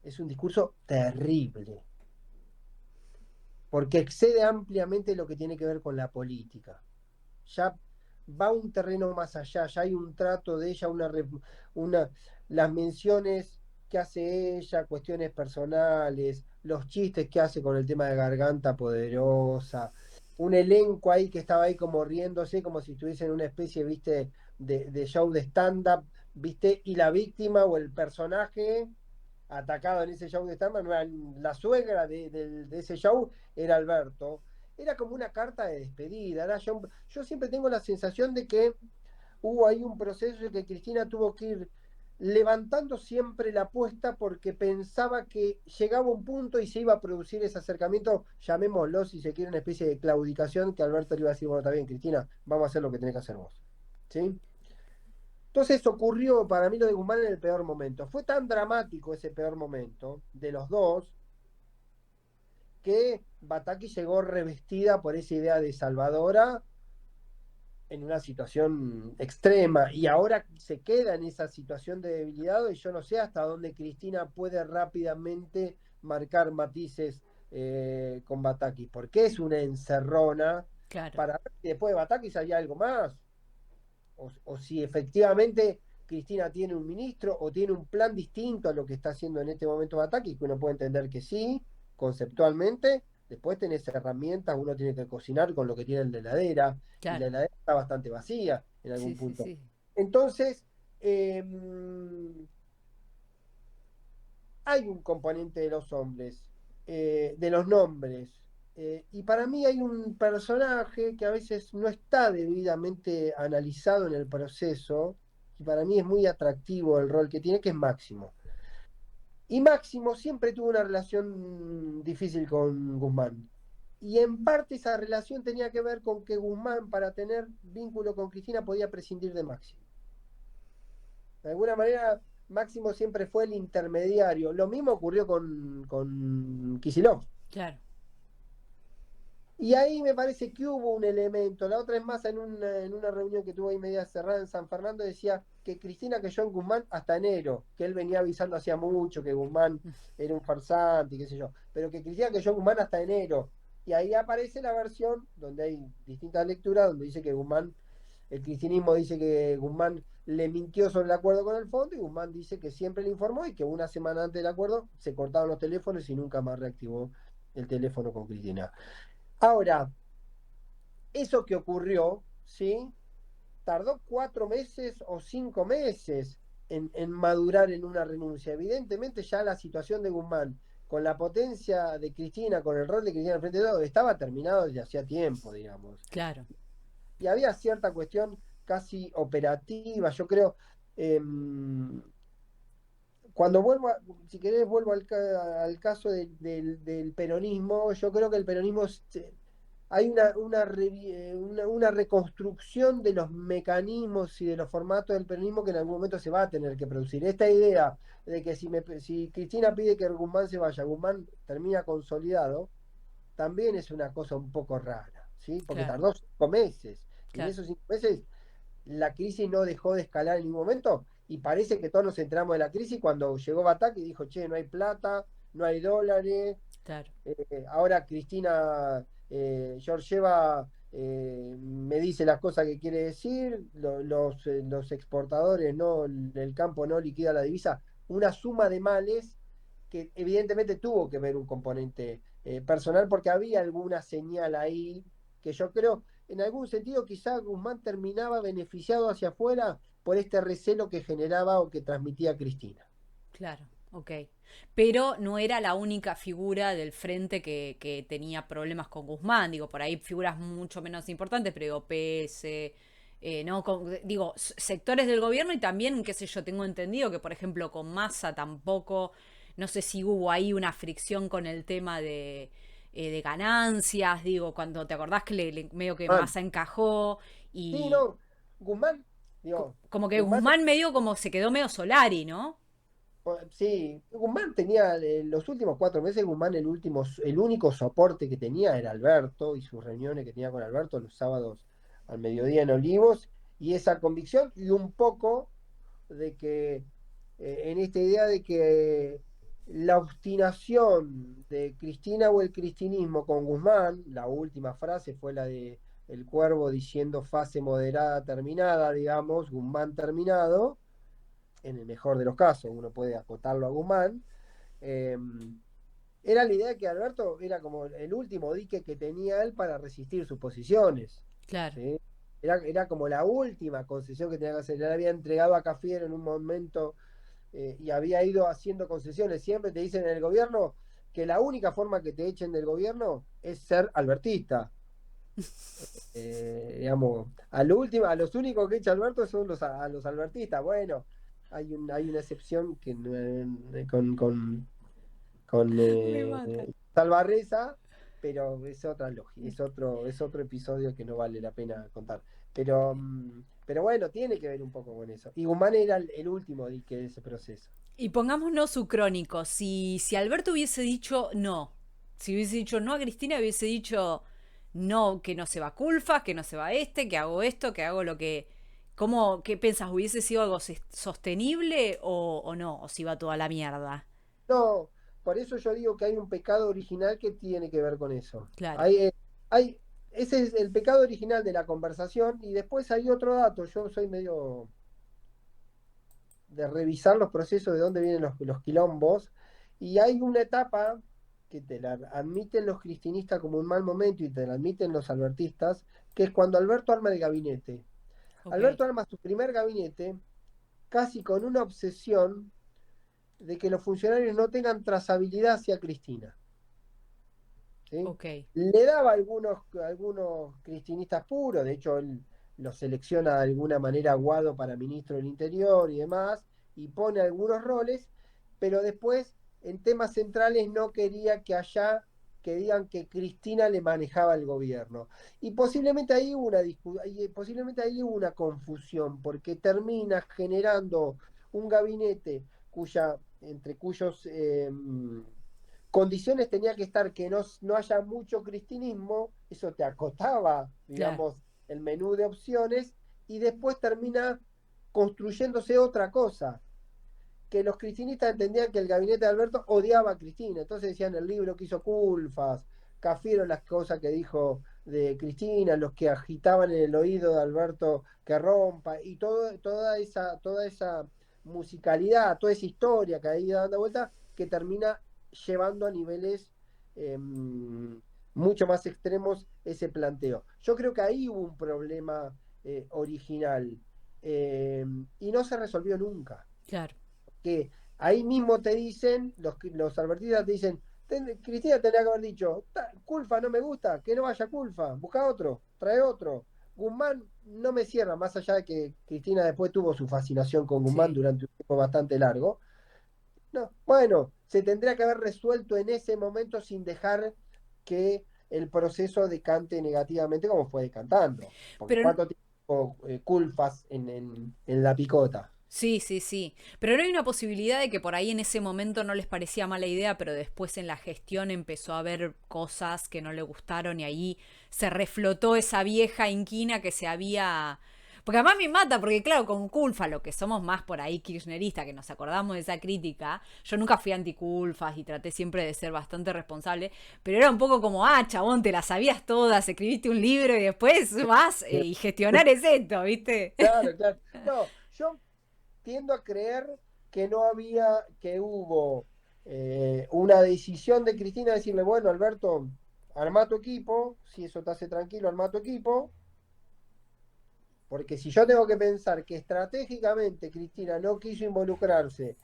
[SPEAKER 2] es un discurso terrible, porque excede ampliamente lo que tiene que ver con la política. Ya va un terreno más allá, ya hay un trato de ella, una, las menciones que hace ella, cuestiones personales, los chistes que hace con el tema de Garganta Poderosa, un elenco ahí que estaba ahí como riéndose, como si estuviese en una especie, viste, de show de stand-up, viste, y la víctima o el personaje atacado en ese show de stand-up, no era la suegra de ese show era Alberto. Era como una carta de despedida. Yo siempre tengo la sensación de que hubo ahí un proceso en que Cristina tuvo que ir levantando siempre la apuesta porque pensaba que llegaba un punto y se iba a producir ese acercamiento, llamémoslo si se quiere una especie de claudicación, que Alberto le iba a decir, bueno, está bien, Cristina, vamos a hacer lo que tenés que hacer vos. ¿Sí? Entonces ocurrió para mí lo de Guzmán en el peor momento. Fue tan dramático ese peor momento de los dos que Bataki llegó revestida por esa idea de salvadora en una situación extrema y ahora se queda en esa situación de debilidad y yo no sé hasta dónde Cristina puede rápidamente marcar matices con Bataki, porque es una encerrona
[SPEAKER 1] Claro.
[SPEAKER 2] para ver si después de Bataki salía algo más, o si efectivamente Cristina tiene un ministro o tiene un plan distinto a lo que está haciendo en este momento Bataki, que uno puede entender que sí, conceptualmente. Después tenés herramientas, uno tiene que cocinar con lo que tiene en la heladera, y la
[SPEAKER 1] Claro.
[SPEAKER 2] heladera está bastante vacía en
[SPEAKER 1] Sí,
[SPEAKER 2] algún
[SPEAKER 1] sí,
[SPEAKER 2] punto.
[SPEAKER 1] sí.
[SPEAKER 2] Entonces, eh, hay un componente de los hombres, de los nombres, y para mí hay un personaje que a veces no está debidamente analizado en el proceso, y para mí es muy atractivo el rol que tiene, que es Máximo. Y Máximo siempre tuvo una relación difícil con Guzmán. Y en parte esa relación tenía que ver con que Guzmán, para tener vínculo con Cristina, podía prescindir de Máximo. De alguna manera, Máximo siempre fue el intermediario. Lo mismo ocurrió con Kicillof.
[SPEAKER 1] Claro.
[SPEAKER 2] Y ahí me parece que hubo un elemento. La otra es más en una reunión que tuvo ahí media cerrada en San Fernando, decía que Cristina creyó en Guzmán hasta enero, que él venía avisando hacía mucho que Guzmán era un farsante y qué sé yo, pero que Cristina creyó en Guzmán hasta enero. Y ahí aparece la versión donde hay distintas lecturas, donde dice que Guzmán, el cristianismo dice que Guzmán le mintió sobre el acuerdo con el fondo y Guzmán dice que siempre le informó y que una semana antes del acuerdo se cortaron los teléfonos y nunca más reactivó el teléfono con Cristina. Ahora, eso que ocurrió, ¿sí? Tardó 4 meses o 5 meses en madurar en una renuncia. Evidentemente ya la situación de Guzmán, con la potencia de Cristina, con el rol de Cristina al frente de todo, estaba terminado desde hacía tiempo, digamos.
[SPEAKER 1] Claro.
[SPEAKER 2] Y había cierta cuestión casi operativa, yo creo. eh, Cuando vuelvo, si querés, vuelvo al caso del peronismo, yo creo que el peronismo hay una reconstrucción de los mecanismos y de los formatos del peronismo que en algún momento se va a tener que producir. Esta idea de que si Cristina pide que Guzmán se vaya, Guzmán termina consolidado, también es una cosa un poco rara, ¿sí? Porque
[SPEAKER 1] Claro.
[SPEAKER 2] tardó 5 meses, y en
[SPEAKER 1] Claro.
[SPEAKER 2] esos 5 meses la crisis no dejó de escalar en ningún momento, y parece que todos nos enteramos de la crisis cuando llegó Batak y dijo, che, no hay plata, no hay dólares,
[SPEAKER 1] Claro.
[SPEAKER 2] ahora Cristina Georgieva me dice las cosas que quiere decir, los exportadores, no, el campo no liquida la divisa, una suma de males que evidentemente tuvo que ver un componente personal, porque había alguna señal ahí que yo creo, en algún sentido, quizá Guzmán terminaba beneficiado hacia afuera por este recelo que generaba o que transmitía Cristina.
[SPEAKER 1] Claro, ok. Pero no era la única figura del frente que tenía problemas con Guzmán. Digo, por ahí figuras mucho menos importantes, pero digo, PS, ¿no? Digo, sectores del gobierno y también, qué sé yo, tengo entendido que, por ejemplo, con Massa tampoco, no sé si hubo ahí una fricción con el tema de ganancias, digo, cuando te acordás que medio que
[SPEAKER 2] Man,
[SPEAKER 1] Massa encajó
[SPEAKER 2] sí,
[SPEAKER 1] y
[SPEAKER 2] no, Guzmán, digo,
[SPEAKER 1] como que
[SPEAKER 2] Guzmán
[SPEAKER 1] Guzmán medio como se quedó medio Solari, ¿no?
[SPEAKER 2] Sí, Guzmán tenía los últimos 4 meses, Guzmán el único soporte que tenía era Alberto y sus reuniones que tenía con Alberto los sábados al mediodía en Olivos, y esa convicción y un poco de que en esta idea de que la obstinación de Cristina o el cristinismo con Guzmán, la última frase fue la de El Cuervo diciendo fase moderada terminada, digamos, Guzmán terminado en el mejor de los casos, uno puede acotarlo a Guzmán, eh, era la idea que Alberto era como el último dique que tenía él para resistir sus posiciones.
[SPEAKER 1] Claro.
[SPEAKER 2] ¿Sí? Era como la última concesión que tenía que hacer. Él había entregado a Cafiero en un momento y había ido haciendo concesiones. Siempre te dicen en el gobierno que la única forma que te echen del gobierno es ser albertista. Digamos, a los únicos que echa Alberto son a los albertistas. Bueno, hay una excepción que con
[SPEAKER 1] Me mata.
[SPEAKER 2] Salvarreza, pero es otra lógica, es otro episodio que no vale la pena contar. Pero bueno, tiene que ver un poco con eso. Y Guzmán era el último dique de ese proceso.
[SPEAKER 1] Y pongámonos su crónico. Si Alberto hubiese dicho no, si hubiese dicho no a Cristina, hubiese dicho no, que no se va Culfas, que no se va este, que hago esto, que hago lo que. ¿Cómo, qué piensas? ¿Hubiese sido algo sostenible o no? ¿O si va toda la mierda?
[SPEAKER 2] No, por eso yo digo que hay un pecado original que tiene que ver con eso.
[SPEAKER 1] Claro.
[SPEAKER 2] Hay, ese es el pecado original de la conversación y después hay otro dato. Yo soy medio de revisar los procesos de dónde vienen los quilombos y hay una etapa que te la admiten los cristinistas como un mal momento y te la admiten los albertistas, que es cuando Alberto arma el gabinete.
[SPEAKER 1] Ok,
[SPEAKER 2] Alberto arma su primer gabinete casi con una obsesión de que los funcionarios no tengan trazabilidad hacia Cristina. ¿Sí?
[SPEAKER 1] ok.
[SPEAKER 2] Le daba algunos cristinistas puros, de hecho él los selecciona de alguna manera a Guado para ministro del Interior y demás, y pone algunos roles, pero después en temas centrales no quería que allá que digan que Cristina le manejaba el gobierno. Y posiblemente ahí hubo posiblemente ahí hubo una confusión, porque termina generando un gabinete entre cuyos condiciones tenía que estar que no haya mucho cristinismo, eso te acotaba,
[SPEAKER 1] Claro,
[SPEAKER 2] digamos, el menú de opciones, y después termina construyéndose otra cosa, que los cristinistas entendían que el gabinete de Alberto odiaba a Cristina, entonces decían el libro que hizo Culfas, Cafiero las cosas que dijo de Cristina, los que agitaban en el oído de Alberto que rompa, y toda esa musicalidad, toda esa historia que ha ido dando vuelta, que termina llevando a niveles mucho más extremos ese planteo. Yo creo que ahí hubo un problema original y no se resolvió nunca
[SPEAKER 1] claro.
[SPEAKER 2] que ahí mismo te dicen, los albertistas te dicen, Cristina tendría que haber dicho, Culfa no me gusta, que no vaya Culfa, busca otro, trae otro. Guzmán no me cierra, más allá de que Cristina después tuvo su fascinación con Guzmán
[SPEAKER 1] Sí.
[SPEAKER 2] durante un tiempo bastante largo. No, bueno, se tendría que haber resuelto en ese momento sin dejar que el proceso decante negativamente como fue decantando. Porque
[SPEAKER 1] Pero
[SPEAKER 2] cuánto tiempo Culfas en la picota.
[SPEAKER 1] sí, sí, sí. Pero no hay una posibilidad de que por ahí en ese momento no les parecía mala idea, pero después en la gestión empezó a haber cosas que no le gustaron y ahí se reflotó esa vieja inquina que se había. Porque además me mata, porque claro, con Culfa, lo que somos más por ahí kirchnerista, que nos acordamos de esa crítica, yo nunca fui anti-Culfas y traté siempre de ser bastante responsable, pero era un poco como, chabón, te las sabías todas, escribiste un libro y después vas y gestionar es esto, ¿viste?
[SPEAKER 2] Claro, No, yo tiendo a creer que no había, que hubo. una decisión de Cristina decirle, bueno, Alberto, arma tu equipo, si eso te hace tranquilo, arma tu equipo, porque si yo tengo que pensar que estratégicamente Cristina no quiso involucrarse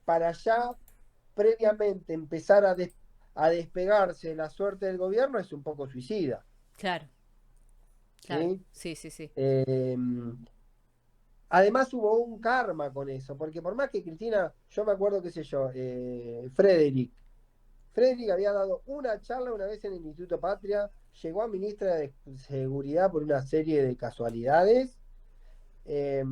[SPEAKER 2] para ya previamente empezar a despegarse de la suerte del gobierno, es un poco suicida,
[SPEAKER 1] Claro, claro.
[SPEAKER 2] ¿sí?
[SPEAKER 1] Sí, sí, sí.
[SPEAKER 2] Eh, Además hubo un karma con eso, porque por más que Cristina, yo me acuerdo, qué sé yo, Frederick había dado una charla una vez en el Instituto Patria, llegó a ministra de Seguridad por una serie de casualidades, eh,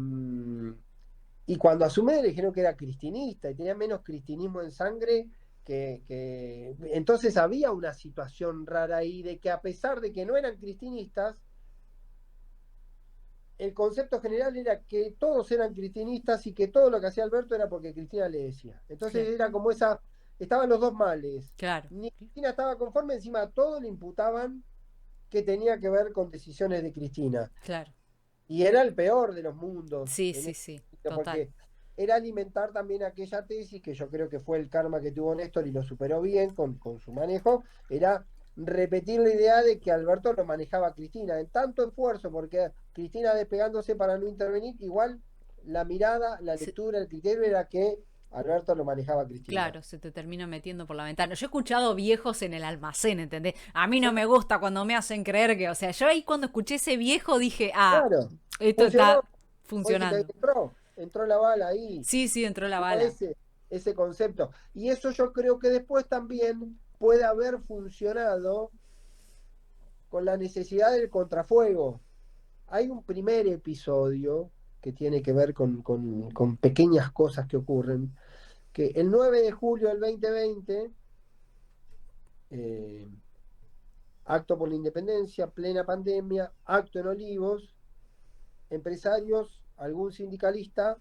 [SPEAKER 2] y cuando asumió le dijeron que era cristinista y tenía menos cristinismo en sangre entonces había una situación rara ahí de que a pesar de que no eran cristinistas, el concepto general era que todos eran cristinistas y que todo lo que hacía Alberto era porque Cristina le decía. Entonces
[SPEAKER 1] Claro,
[SPEAKER 2] era como estaban los dos males.
[SPEAKER 1] claro,
[SPEAKER 2] Ni Cristina estaba conforme, encima a todo le imputaban que tenía que ver con decisiones de Cristina.
[SPEAKER 1] claro.
[SPEAKER 2] Y era el peor de los mundos
[SPEAKER 1] Sí,
[SPEAKER 2] en
[SPEAKER 1] sí,
[SPEAKER 2] ese
[SPEAKER 1] sí,
[SPEAKER 2] sentido,
[SPEAKER 1] total.
[SPEAKER 2] porque era alimentar también aquella tesis que yo creo que fue el karma que tuvo Néstor y lo superó bien con su manejo, era repetir la idea de que Alberto lo manejaba a Cristina. En tanto esfuerzo, porque Cristina despegándose para no intervenir, igual la mirada, la
[SPEAKER 1] Se-
[SPEAKER 2] lectura, el criterio era que Alberto lo manejaba a Cristina.
[SPEAKER 1] claro, se te termina metiendo por la ventana. Yo he escuchado viejos en el almacén, ¿entendés? A mí no
[SPEAKER 2] Sí,
[SPEAKER 1] me gusta cuando me hacen creer que, o sea, yo ahí cuando escuché ese viejo dije, ah,
[SPEAKER 2] claro,
[SPEAKER 1] esto
[SPEAKER 2] funcionó.
[SPEAKER 1] está
[SPEAKER 2] Vos decís que
[SPEAKER 1] funcionando.
[SPEAKER 2] entró la bala ahí.
[SPEAKER 1] Sí, sí, entró la
[SPEAKER 2] ¿No?
[SPEAKER 1] bala.
[SPEAKER 2] Ese concepto. Y eso yo creo que después también puede haber funcionado con la necesidad del contrafuego. Hay un primer episodio que tiene que ver con pequeñas cosas que ocurren, que el 9 de julio del 2020, eh, acto por la independencia, plena pandemia, acto en Olivos, empresarios, algún sindicalista,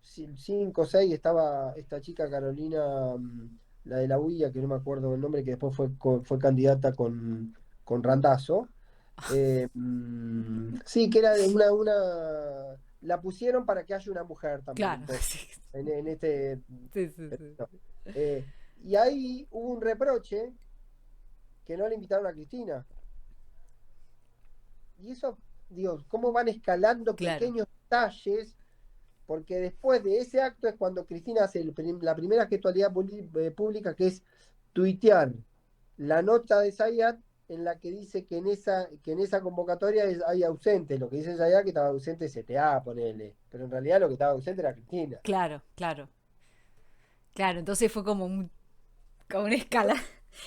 [SPEAKER 2] cinco o seis, estaba esta chica Carolina, la de la UIA, que no me acuerdo el nombre, que después fue candidata con Randazzo. Sí, que era de la pusieron para que haya una mujer también
[SPEAKER 1] Claro,
[SPEAKER 2] un poco
[SPEAKER 1] sí,
[SPEAKER 2] en este.
[SPEAKER 1] sí, sí, sí.
[SPEAKER 2] eh, y ahí hubo un reproche que no le invitaron a Cristina. Y eso, digo, cómo van escalando
[SPEAKER 1] Claro,
[SPEAKER 2] pequeños detalles porque después de ese acto es cuando Cristina hace la primera gestualidad pública, que es tuitear la nota de Zayat en la que dice que en esa convocatoria hay ausentes. Lo que dice Zayat que estaba ausente CTA, ponele. Pero en realidad lo que estaba ausente era Cristina.
[SPEAKER 1] claro, claro. Claro, entonces fue como una escala.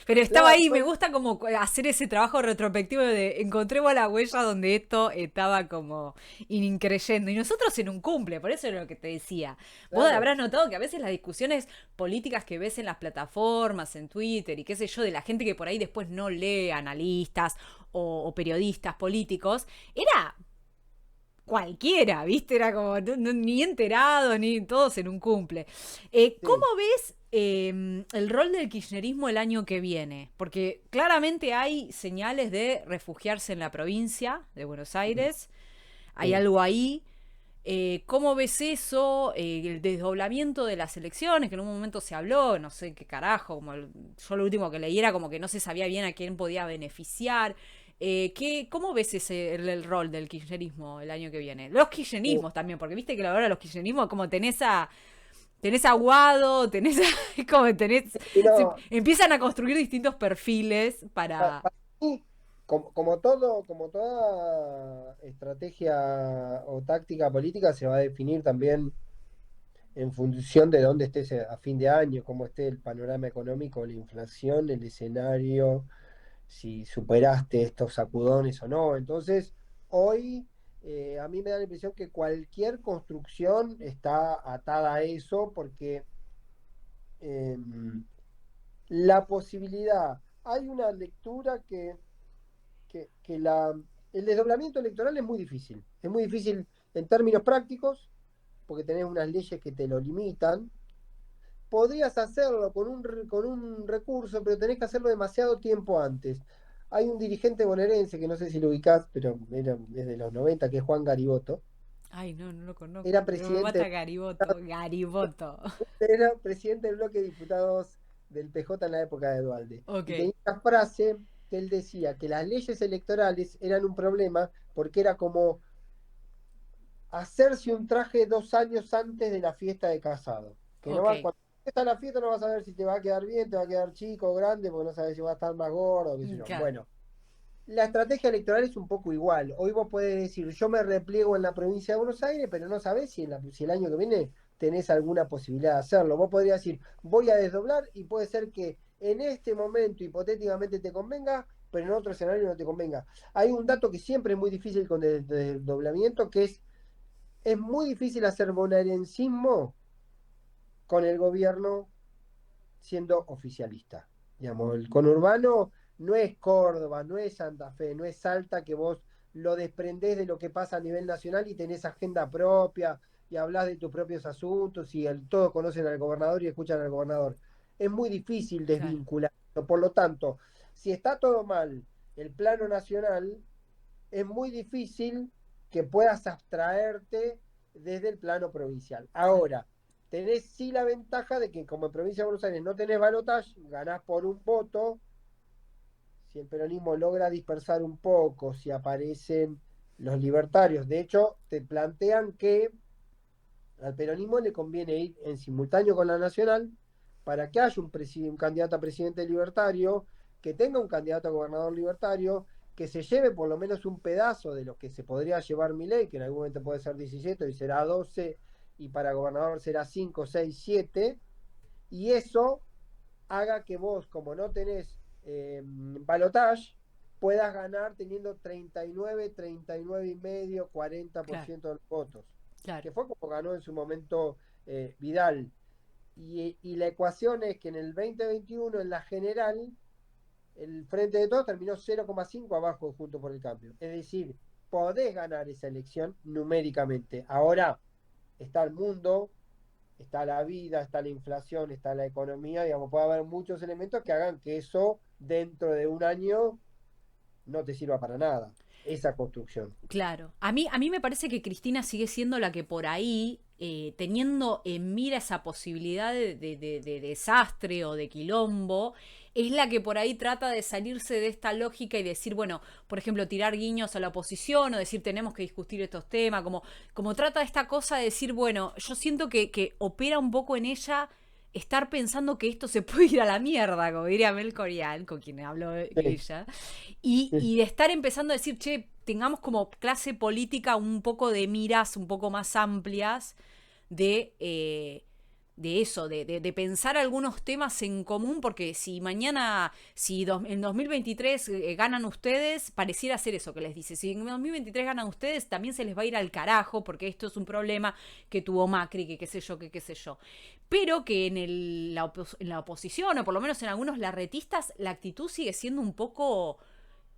[SPEAKER 1] Pero estaba
[SPEAKER 2] Claro,
[SPEAKER 1] ahí, me gusta como hacer ese trabajo retrospectivo de encontremos la huella donde esto estaba como increyendo. Y nosotros en un cumple, por eso es lo que te decía. Vos
[SPEAKER 2] claro.
[SPEAKER 1] habrás notado que a veces las discusiones políticas que ves en las plataformas, en Twitter y qué sé yo, de la gente que por ahí después no lee analistas o periodistas políticos, era cualquiera, ¿viste? Era como ni enterado, ni todos en un cumple. ¿Cómo
[SPEAKER 2] Sí.
[SPEAKER 1] ves el rol del kirchnerismo el año que viene? Porque claramente hay señales de refugiarse en la provincia de Buenos Aires, hay
[SPEAKER 2] Sí.
[SPEAKER 1] algo ahí. ¿Cómo ves eso? El desdoblamiento de las elecciones, que en un momento se habló, no sé qué carajo, yo lo último que leí era como que no se sabía bien a quién podía beneficiar. ¿Cómo ves el rol del kirchnerismo el año que viene? Los
[SPEAKER 2] Sí.
[SPEAKER 1] kirchnerismos también, porque viste que ahora los kirchnerismos como tenés a Guado, tenés como tenés,
[SPEAKER 2] Y no,
[SPEAKER 1] empiezan a construir distintos perfiles para...
[SPEAKER 2] para mí, como toda estrategia o táctica política, se va a definir también en función de dónde estés a fin de año, cómo esté el panorama económico, la inflación, el escenario, si superaste estos sacudones o no. Entonces, hoy a mí me da la impresión que cualquier construcción está atada a eso porque eh, la posibilidad, hay una lectura que el desdoblamiento electoral es muy difícil. Es muy difícil en términos prácticos porque tenés unas leyes que te lo limitan. Podrías hacerlo con un recurso, pero tenés que hacerlo demasiado tiempo antes. Hay un dirigente bonaerense que no sé si lo ubicás, pero era desde los 90, que es Juan Gariboto.
[SPEAKER 1] Ay, no, no lo conozco,
[SPEAKER 2] Era
[SPEAKER 1] pero me
[SPEAKER 2] presidente,
[SPEAKER 1] mata Gariboto, Gariboto.
[SPEAKER 2] era presidente del bloque de diputados del PJ en la época de Dualde.
[SPEAKER 1] Ok,
[SPEAKER 2] Y tenía una frase que él decía que las leyes electorales eran un problema porque era como hacerse un traje 2 años antes de la fiesta de casado. Que no
[SPEAKER 1] ok,
[SPEAKER 2] va, cuando está la fiesta no vas a ver si te va a quedar bien, te va a quedar chico o grande, porque no sabes si va a estar más gordo, qué sé yo.
[SPEAKER 1] claro,
[SPEAKER 2] Bueno, la estrategia electoral es un poco igual. Hoy vos podés decir, yo me repliego en la provincia de Buenos Aires, pero no sabés si el año que viene tenés alguna posibilidad de hacerlo. Vos podrías decir, voy a desdoblar y puede ser que en este momento hipotéticamente te convenga, pero en otro escenario no te convenga. Hay un dato que siempre es muy difícil con el desdoblamiento, que es muy difícil hacer bonaerencismo con el gobierno siendo oficialista. Digamos, el conurbano no es Córdoba, no es Santa Fe, no es Salta, que vos lo desprendés de lo que pasa a nivel nacional y tenés agenda propia y hablás de tus propios asuntos y todos conocen al gobernador y escuchan al gobernador. Es muy difícil
[SPEAKER 1] claro,
[SPEAKER 2] desvincular. Por lo tanto, si está todo mal el plano nacional, es muy difícil que puedas abstraerte desde el plano provincial.
[SPEAKER 1] claro,
[SPEAKER 2] Ahora, tenés sí la ventaja de que como en provincia de Buenos Aires no tenés balotaje, ganás por un voto. Si el peronismo logra dispersar un poco, si aparecen los libertarios, de hecho, te plantean que al peronismo le conviene ir en simultáneo con la nacional para que haya un candidato a presidente libertario, que tenga un candidato a gobernador libertario, que se lleve por lo menos un pedazo de lo que se podría llevar Milei, que en algún momento puede ser 17 y será 12, y para gobernador será 5, 6, 7, y eso haga que vos, como no tenés balotage, puedas ganar teniendo 39, 39,5,
[SPEAKER 1] claro,
[SPEAKER 2] 40% de los votos,
[SPEAKER 1] claro,
[SPEAKER 2] que fue como ganó en su momento Vidal. Y la ecuación es que en el 2021, en la general, el Frente de Todos terminó 0,5 abajo de Juntos por el Cambio. Es decir, podés ganar esa elección numéricamente. Ahora está el mundo, está la vida, está la inflación, está la economía, digamos, puede haber muchos elementos que hagan que eso dentro de un año no te sirva para nada, esa construcción.
[SPEAKER 1] claro. A mí me parece que Cristina sigue siendo la que por ahí, teniendo en mira esa posibilidad de desastre o de quilombo, es la que por ahí trata de salirse de esta lógica y decir, bueno, por ejemplo, tirar guiños a la oposición o decir tenemos que discutir estos temas, como trata esta cosa de decir, bueno, yo siento que opera un poco en ella estar pensando que esto se puede ir a la mierda, como diría Mel Corian, con quien habló
[SPEAKER 2] Sí,
[SPEAKER 1] ella,
[SPEAKER 2] sí.
[SPEAKER 1] y de estar empezando a decir, che, tengamos como clase política un poco de miras un poco más amplias de, de eso, de pensar algunos temas en común, porque si mañana, si en 2023 ganan ustedes, pareciera ser eso que les dice, si en 2023 ganan ustedes, también se les va a ir al carajo, porque esto es un problema que tuvo Macri, que qué sé yo, que qué sé yo. Pero que en la oposición, o por lo menos en algunos larretistas, la actitud sigue siendo un poco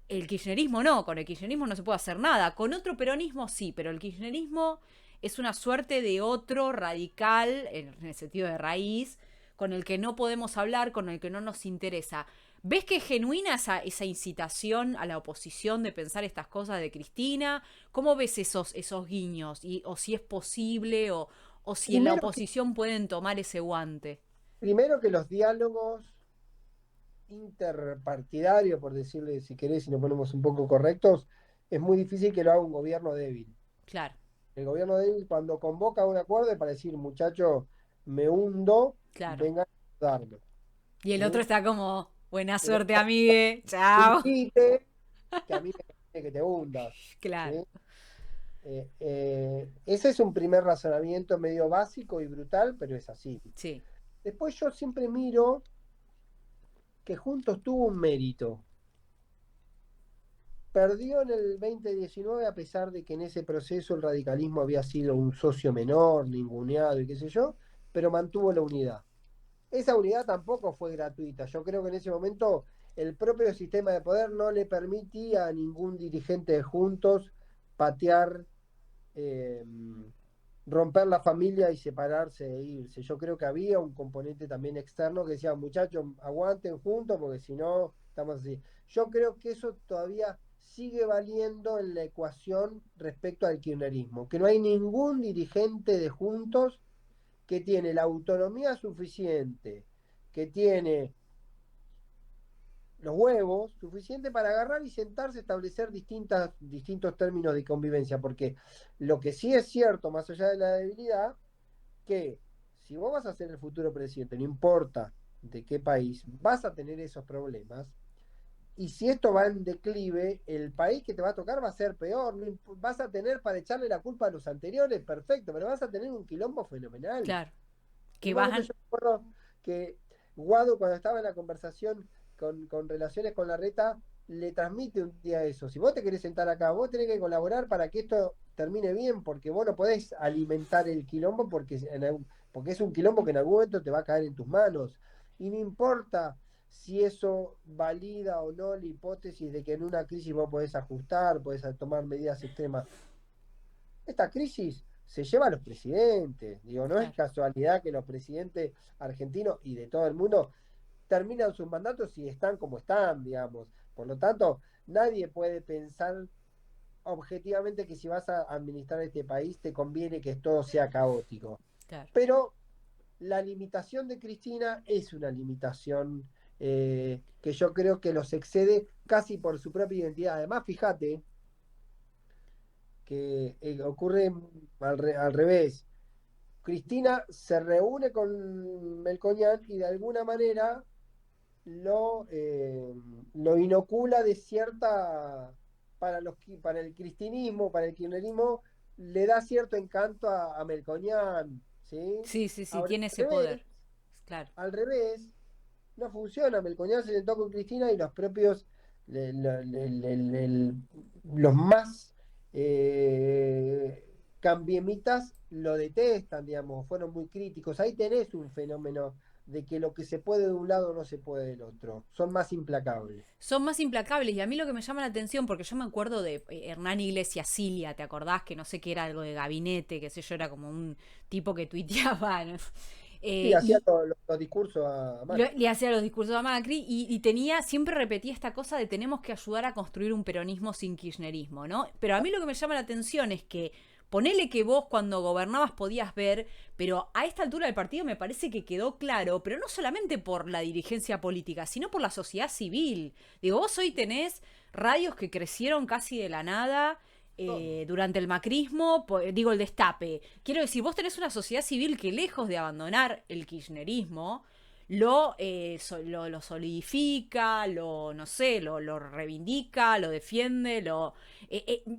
[SPEAKER 1] el kirchnerismo no, con el kirchnerismo no se puede hacer nada. Con otro peronismo sí, pero el kirchnerismo es una suerte de otro radical, en el sentido de raíz, con el que no podemos hablar, con el que no nos interesa. ¿Ves que es genuina esa incitación a la oposición de pensar estas cosas de Cristina? ¿Cómo ves esos guiños? O si es posible, o si en la
[SPEAKER 2] Primero que,
[SPEAKER 1] oposición pueden tomar ese guante.
[SPEAKER 2] primero que los diálogos interpartidarios, por decirle si querés, si nos ponemos un poco correctos, es muy difícil que lo haga un gobierno débil.
[SPEAKER 1] Claro,
[SPEAKER 2] El gobierno débil cuando convoca un acuerdo es para decir, muchacho, me hundo,
[SPEAKER 1] claro.
[SPEAKER 2] vengan a darlo.
[SPEAKER 1] Y el
[SPEAKER 2] ¿Mm?
[SPEAKER 1] otro está como, buena
[SPEAKER 2] El
[SPEAKER 1] suerte,
[SPEAKER 2] otro
[SPEAKER 1] amigue. Chao.
[SPEAKER 2] fingite que a mí me conviene que te hundas.
[SPEAKER 1] Claro,
[SPEAKER 2] ¿Sí? Ese es un primer razonamiento medio básico y brutal, pero es así.
[SPEAKER 1] sí,
[SPEAKER 2] Después yo siempre miro que Juntos tuvo un mérito. Perdió en el 2019 a pesar de que en ese proceso el radicalismo había sido un socio menor, ninguneado y qué sé yo, pero mantuvo la unidad. Esa unidad tampoco fue gratuita. Yo creo que en ese momento el propio sistema de poder no le permitía a ningún dirigente de Juntos patear, eh, romper la familia y separarse e irse. Yo creo que había un componente también externo que decía, muchachos, aguanten juntos porque si no, estamos así. Yo creo que eso todavía sigue valiendo en la ecuación respecto al kirchnerismo, que no hay ningún dirigente de Juntos que tiene la autonomía suficiente que tiene los huevos suficiente para agarrar y sentarse a establecer distintos términos de convivencia, porque lo que sí es cierto, más allá de la debilidad, que si vos vas a ser el futuro presidente, no importa de qué país, vas a tener esos problemas. Y si esto va en declive, el país que te va a tocar va a ser peor. Vas a tener para echarle la culpa a los anteriores, perfecto, pero vas a tener un quilombo fenomenal.
[SPEAKER 1] Claro. Que
[SPEAKER 2] Igualmente
[SPEAKER 1] bajan.
[SPEAKER 2] yo recuerdo que Guado, cuando estaba en la conversación relaciones con la reta, le transmite un día eso. Si vos te querés sentar acá, vos tenés que colaborar para que esto termine bien, porque vos no podés alimentar el quilombo porque es un quilombo que en algún momento te va a caer en tus manos. Y no importa si eso valida o no la hipótesis de que en una crisis vos podés ajustar, podés tomar medidas extremas. Esta crisis se lleva a los presidentes. Digo, no es
[SPEAKER 1] Claro.
[SPEAKER 2] casualidad que los presidentes argentinos y de todo el mundo terminan sus mandatos y están como están, digamos. Por lo tanto, nadie puede pensar objetivamente que si vas a administrar este país te conviene que todo sea caótico.
[SPEAKER 1] Claro.
[SPEAKER 2] Pero la limitación de Cristina es una limitación que yo creo que los excede casi por su propia identidad. Además, fíjate que ocurre al revés. Cristina se reúne con Melconian y de alguna manera lo, eh, lo inocula de cierta, para el cristinismo, para el kirchnerismo, le da cierto encanto a Melconian, ¿sí?
[SPEAKER 1] Sí, sí, sí,
[SPEAKER 2] Ahora,
[SPEAKER 1] tiene ese poder. Claro.
[SPEAKER 2] al revés, no funciona. Melconian se sentó con Cristina y los propios, los más cambiemitas lo detestan, digamos, fueron muy críticos. Ahí tenés un fenómeno de que lo que se puede de un lado no se puede del otro. Son más implacables.
[SPEAKER 1] Son más implacables y a mí lo que me llama la atención, porque yo me acuerdo de Hernán Iglesias Cilia, ¿te acordás? Que no sé qué era algo de gabinete, que sé yo, era como un tipo que tuiteaba, ¿no?
[SPEAKER 2] Sí, hacía
[SPEAKER 1] Y
[SPEAKER 2] los discursos a Macri.
[SPEAKER 1] le hacía los discursos a Macri y tenía, siempre repetía esta cosa de tenemos que ayudar a construir un peronismo sin kirchnerismo, ¿no? Pero a mí lo que me llama la atención es que ponele que vos cuando gobernabas podías ver, pero a esta altura del partido me parece que quedó claro, pero no solamente por la dirigencia política, sino por la sociedad civil. Digo, vos hoy tenés radios que crecieron casi de la nada,
[SPEAKER 2] Todo.
[SPEAKER 1] durante el macrismo, digo el destape. Quiero decir, vos tenés una sociedad civil que lejos de abandonar el kirchnerismo, lo solidifica, no sé, lo reivindica, lo defiende,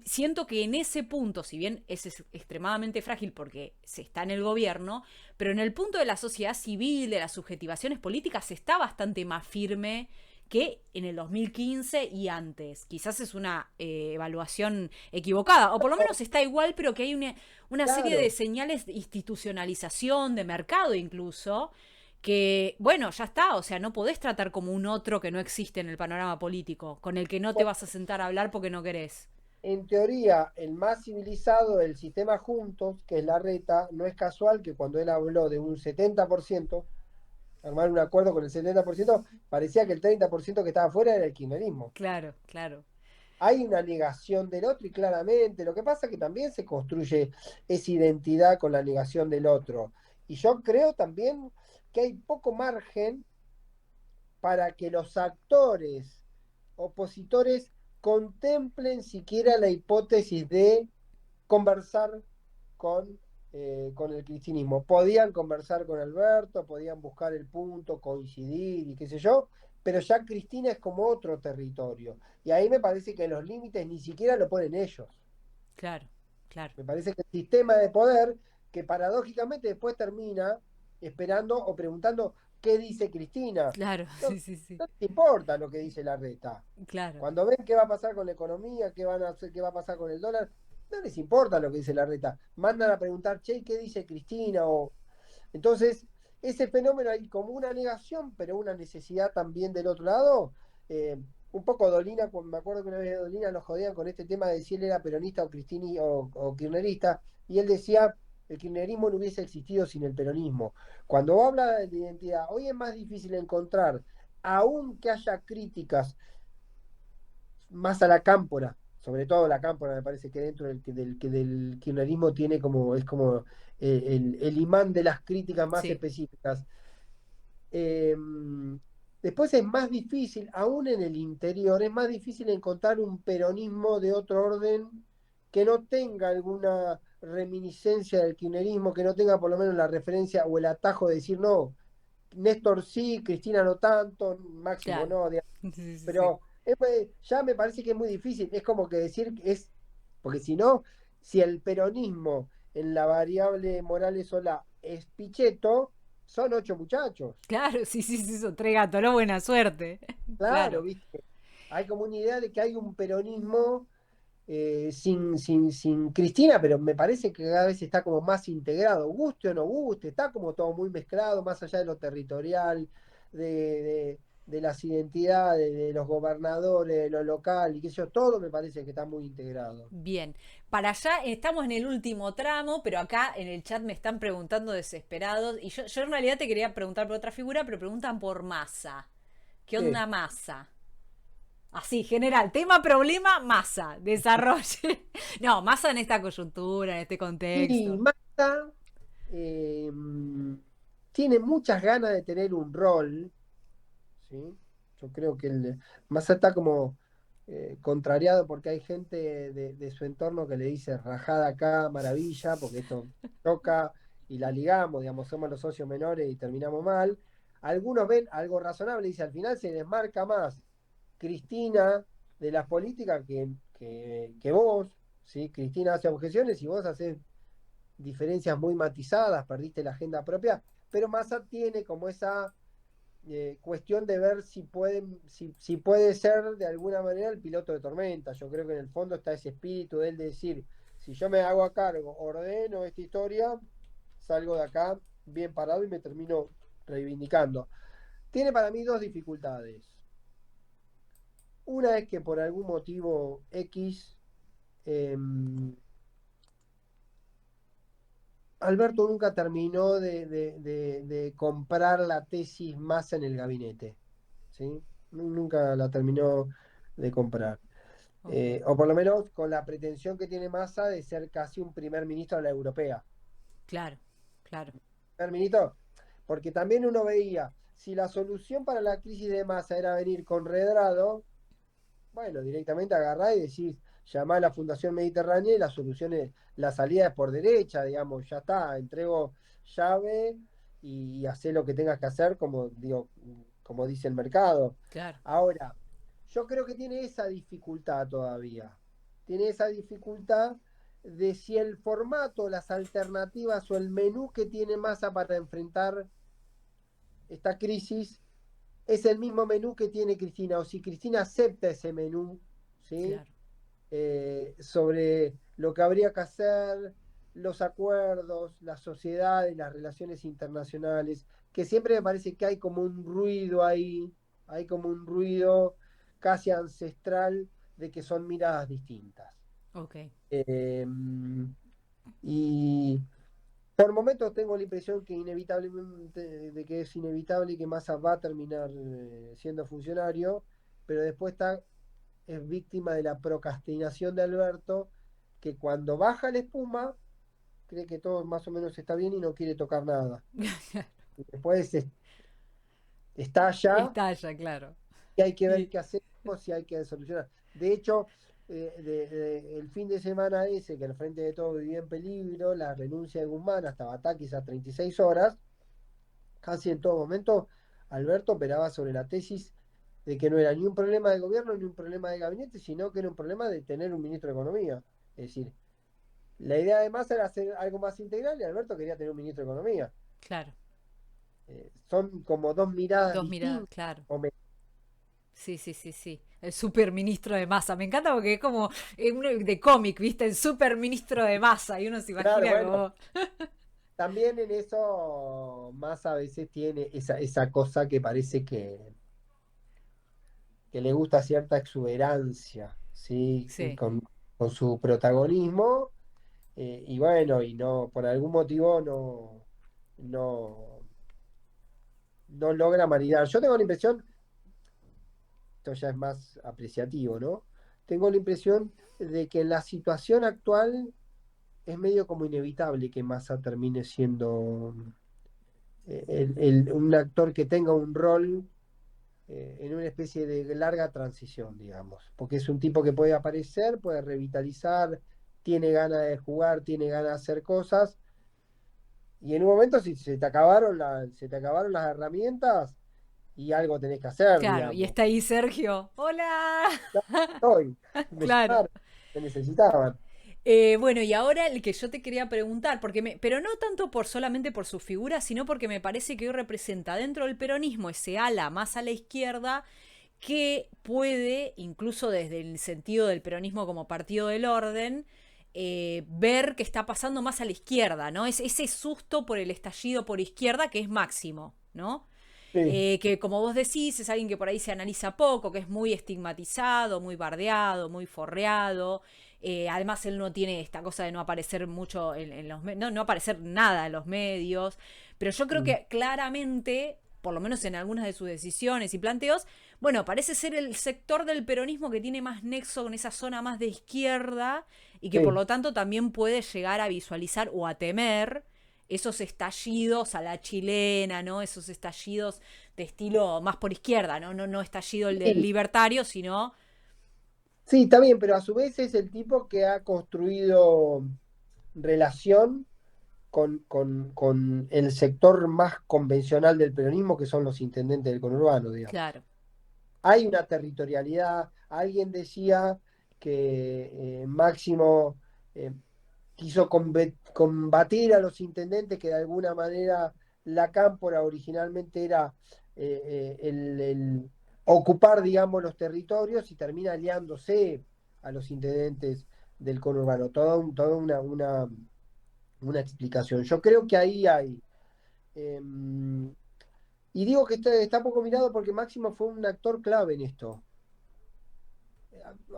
[SPEAKER 1] siento que en ese punto, si bien es extremadamente frágil porque se está en el gobierno, pero en el punto de la sociedad civil, de las subjetivaciones políticas, se está bastante más firme que en el 2015 y antes. Quizás es una evaluación equivocada, o por lo menos está igual, pero que hay una serie de
[SPEAKER 2] Claro.
[SPEAKER 1] señales de institucionalización, de mercado incluso, que, bueno, ya está, o sea, no podés tratar como un otro que no existe en el panorama político, con el que no te
[SPEAKER 2] Bueno,
[SPEAKER 1] vas a sentar a hablar porque no querés.
[SPEAKER 2] en teoría, el más civilizado del sistema Juntos, que es la reta, no es casual que cuando él habló de un 70%, armar un acuerdo con el 70%, parecía que el 30% que estaba fuera era el kirchnerismo.
[SPEAKER 1] Claro, claro.
[SPEAKER 2] Hay una negación del otro y claramente, lo que pasa es que también se construye esa identidad con la negación del otro. Y yo creo también que hay poco margen para que los actores opositores contemplen siquiera la hipótesis de conversar con, con el cristinismo. Podían conversar con Alberto, podían buscar el punto, coincidir y qué sé yo, pero ya Cristina es como otro territorio. Y ahí me parece que los límites ni siquiera lo ponen ellos.
[SPEAKER 1] Claro, claro,
[SPEAKER 2] Me parece que el sistema de poder, que paradójicamente después termina esperando o preguntando qué dice Cristina.
[SPEAKER 1] claro,
[SPEAKER 2] No,
[SPEAKER 1] sí, sí, sí,
[SPEAKER 2] no te importa lo que dice la reta.
[SPEAKER 1] claro,
[SPEAKER 2] Cuando ven qué va a pasar con la economía, qué van a hacer, qué va a pasar con el dólar, no les importa lo que dice la reta. Mandan a preguntar, che, ¿qué dice Cristina? Entonces, ese fenómeno hay como una negación, pero una necesidad también del otro lado. Eh, un poco Dolina, me acuerdo que una vez de Dolina lo jodían con este tema de si él era peronista o cristini o kirchnerista, y él decía, el kirchnerismo no hubiese existido sin el peronismo. Cuando habla de identidad, hoy es más difícil encontrar, aun que haya críticas más a la cámpora, sobre todo la cámpora, me parece que dentro del kirchnerismo tiene como, es como el imán de las críticas más
[SPEAKER 1] sí.
[SPEAKER 2] específicas. Eh, Después es más difícil, aún en el interior, es más difícil encontrar un peronismo de otro orden que no tenga alguna reminiscencia del kirchnerismo, que no tenga por lo menos la referencia o el atajo de decir, no, Néstor sí, Cristina no tanto, Máximo
[SPEAKER 1] Claro.
[SPEAKER 2] no,
[SPEAKER 1] Sí, sí, sí.
[SPEAKER 2] pero ya me parece que es muy difícil, es como que decir que es, porque si no, si el peronismo en la variable Morales Solá es Pichetto, son 8 muchachos.
[SPEAKER 1] Claro, sí, sí, sí, son tres gatos, no, buena suerte.
[SPEAKER 2] Claro,
[SPEAKER 1] Claro.
[SPEAKER 2] ¿viste? Hay como una idea de que hay un peronismo sin Cristina, pero me parece que cada vez está como más integrado, guste o no guste, está como todo muy mezclado, más allá de lo territorial, de las identidades, de los gobernadores, de lo local, y qué sé yo, todo me parece que está muy integrado.
[SPEAKER 1] Bien, para allá estamos en el último tramo, pero acá en el chat me están preguntando desesperados. Y yo en realidad te quería preguntar por otra figura, pero preguntan por Massa. ¿Qué
[SPEAKER 2] ¿Qué?
[SPEAKER 1] onda Massa? Así, general, tema, problema, Massa, desarrolle. No, Massa en esta coyuntura, en este
[SPEAKER 2] Y
[SPEAKER 1] contexto.
[SPEAKER 2] Massa tiene muchas ganas de tener un rol, ¿sí? Yo creo que Massa está como contrariado porque hay gente de su entorno que le dice rajada acá, maravilla, porque esto toca y la ligamos, digamos, somos los socios menores y terminamos mal. Algunos ven algo razonable, dice, al final se desmarca más Cristina de las políticas que vos, ¿sí? Cristina hace objeciones y vos haces diferencias muy matizadas, perdiste la agenda propia, pero Massa tiene como esa cuestión de ver si puede ser de alguna manera el piloto de tormenta. Yo creo que en el fondo está ese espíritu de él de decir, si yo me hago a cargo, ordeno esta historia, salgo de acá bien parado y me termino reivindicando. Tiene para mí dos dificultades. Una es que por algún motivo X, eh, Alberto nunca terminó de comprar la tesis más en el gabinete, ¿sí? Nunca la terminó de comprar.
[SPEAKER 1] Ok,
[SPEAKER 2] O por lo menos con la pretensión que tiene Massa de ser casi un primer ministro de la europea.
[SPEAKER 1] claro, claro.
[SPEAKER 2] Primer ministro, porque también uno veía, si la solución para la crisis de Massa era venir con Redrado, bueno, directamente agarrá y decís, llamá a la Fundación Mediterránea y la solución es, la salida es por derecha, digamos, ya está, entrego llave y hacé lo que tengas que hacer, como digo, como dice el mercado.
[SPEAKER 1] Claro.
[SPEAKER 2] Ahora, yo creo que tiene esa dificultad todavía. Tiene esa dificultad de si el formato, las alternativas o el menú que tiene Massa para enfrentar esta crisis es el mismo menú que tiene Cristina, o si Cristina acepta ese menú, ¿sí?
[SPEAKER 1] Claro.
[SPEAKER 2] Sobre lo que habría que hacer, los acuerdos, las sociedades, las relaciones internacionales, que siempre me parece que hay como un ruido ahí, hay como un ruido casi ancestral de que son miradas distintas.
[SPEAKER 1] Ok.
[SPEAKER 2] Eh, y por momentos tengo la impresión que inevitablemente, de que es inevitable que Massa va a terminar siendo funcionario, pero después es víctima de la procrastinación de Alberto, que cuando baja la espuma, cree que todo más o menos está bien y no quiere tocar nada. Y después estalla
[SPEAKER 1] Estalla, claro.
[SPEAKER 2] y hay que ver
[SPEAKER 1] Y,
[SPEAKER 2] qué hacemos, si hay que solucionar. De hecho, el fin de semana ese, que el Frente de Todos vivía en peligro, la renuncia de Guzmán hasta Batakis a 36 horas, casi en todo momento, Alberto operaba sobre la tesis de que no era ni un problema de gobierno ni un problema de gabinete, sino que era un problema de tener un ministro de Economía. Es decir, la idea de Massa era hacer algo más integral y Alberto quería tener un ministro de Economía.
[SPEAKER 1] claro.
[SPEAKER 2] Son como dos miradas
[SPEAKER 1] Dos miradas,
[SPEAKER 2] distintas.
[SPEAKER 1] claro.
[SPEAKER 2] O
[SPEAKER 1] Sí, sí, sí, sí. El super ministro de masa. Me encanta porque es como uno de cómic, ¿viste? El super ministro de masa. Y uno se
[SPEAKER 2] claro,
[SPEAKER 1] imagina
[SPEAKER 2] bueno,
[SPEAKER 1] como.
[SPEAKER 2] también en eso Massa a veces tiene esa cosa que parece que le gusta cierta exuberancia, ¿sí?
[SPEAKER 1] Sí,
[SPEAKER 2] Con su protagonismo. Y bueno, y no, por algún motivo no, no logra maridar. Yo tengo la impresión, esto ya es más apreciativo, ¿no? Tengo la impresión de que en la situación actual es medio como inevitable que Massa termine un actor que tenga un rol en una especie de larga transición, digamos, porque es un tipo que puede aparecer, puede revitalizar, tiene ganas de jugar, tiene ganas de hacer cosas, y en un momento si se te acabaron las herramientas y algo tenés que hacer,
[SPEAKER 1] Claro, y
[SPEAKER 2] digamos.
[SPEAKER 1] está ahí Sergio. Hola.
[SPEAKER 2] Ya estoy, me
[SPEAKER 1] Claro.
[SPEAKER 2] llamaron, me necesitaban.
[SPEAKER 1] Bueno, y ahora el que yo te quería preguntar, pero no tanto por solamente por su figura, sino porque me parece que hoy representa dentro del peronismo ese ala más a la izquierda que puede, incluso desde el sentido del peronismo como partido del orden, ver que está pasando más a la izquierda, ¿no? Es ese susto por el estallido por izquierda que es máximo, ¿no?
[SPEAKER 2] Sí,
[SPEAKER 1] Que como vos decís, es alguien que por ahí se analiza poco, que es muy estigmatizado, muy bardeado, muy forreado. Además, él no tiene esta cosa de no aparecer mucho en los medios, no aparecer nada en los medios. Pero yo creo
[SPEAKER 2] mm,
[SPEAKER 1] que claramente, por lo menos en algunas de sus decisiones y planteos, bueno, parece ser el sector del peronismo que tiene más nexo con esa zona más de izquierda y que por
[SPEAKER 2] sí.
[SPEAKER 1] lo tanto también puede llegar a visualizar o a temer esos estallidos a la chilena, ¿no? Esos estallidos de estilo más por izquierda, ¿no? No estallido el del
[SPEAKER 2] Sí,
[SPEAKER 1] libertario, sino.
[SPEAKER 2] sí, está bien, pero a su vez es el tipo que ha construido relación con el sector más convencional del peronismo, que son los intendentes del conurbano, digamos.
[SPEAKER 1] Claro.
[SPEAKER 2] Hay una territorialidad. Alguien decía que Máximo eh, quiso combatir a los intendentes, que de alguna manera la cámpora originalmente era el ocupar, digamos, los territorios y termina aliándose a los intendentes del conurbano. Toda una explicación. Yo creo que ahí hay. Y digo que está poco mirado porque Máximo fue un actor clave en esto.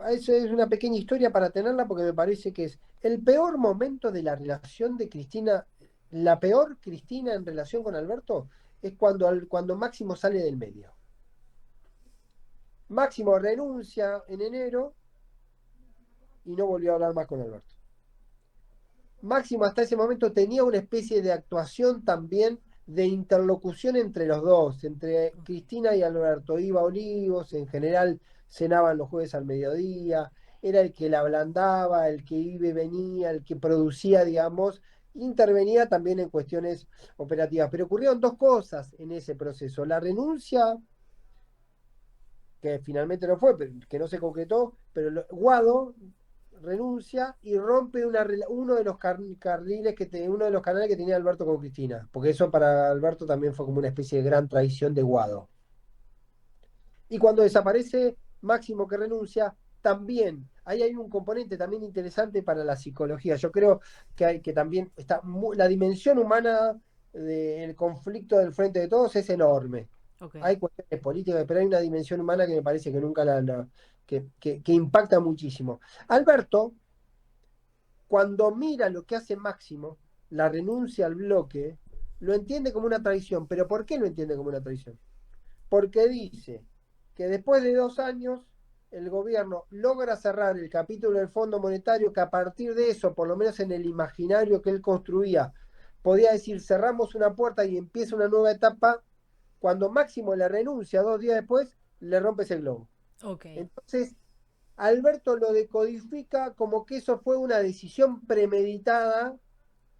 [SPEAKER 2] Eso es una pequeña historia para tenerla porque me parece que es el peor momento de la relación de Cristina, la peor Cristina en relación con Alberto es cuando Máximo sale del medio. Máximo renuncia en enero y no volvió a hablar más con Alberto. Máximo hasta ese momento tenía una especie de actuación también de interlocución entre los dos, entre Cristina y Alberto. Iba a Olivos, en general cenaban los jueves al mediodía, era el que la ablandaba, el que iba y venía, el que producía, digamos, intervenía también en cuestiones operativas. Pero ocurrieron dos cosas en ese proceso. La renuncia, que finalmente no fue, pero que no se concretó, pero Guado renuncia y rompe uno de los carriles uno de los canales que tenía Alberto con Cristina, porque eso para Alberto también fue como una especie de gran traición de Guado. Y cuando desaparece Máximo que renuncia, también, ahí hay un componente también interesante para la psicología. Yo creo que también está la dimensión humana del conflicto del Frente de Todos es enorme.
[SPEAKER 1] Ok.
[SPEAKER 2] Hay cuestiones políticas, pero hay una dimensión humana que me parece que nunca que impacta muchísimo. Alberto, cuando mira lo que hace Máximo, la renuncia al bloque, lo entiende como una traición. ¿Pero por qué lo entiende como una traición? Porque dice que después de 2 años el gobierno logra cerrar el capítulo del Fondo Monetario, que a partir de eso, por lo menos en el imaginario que él construía, podía decir cerramos una puerta y empieza una nueva etapa. Cuando Máximo le renuncia 2 días después, le rompes el globo.
[SPEAKER 1] Ok.
[SPEAKER 2] Entonces, Alberto lo decodifica como que eso fue una decisión premeditada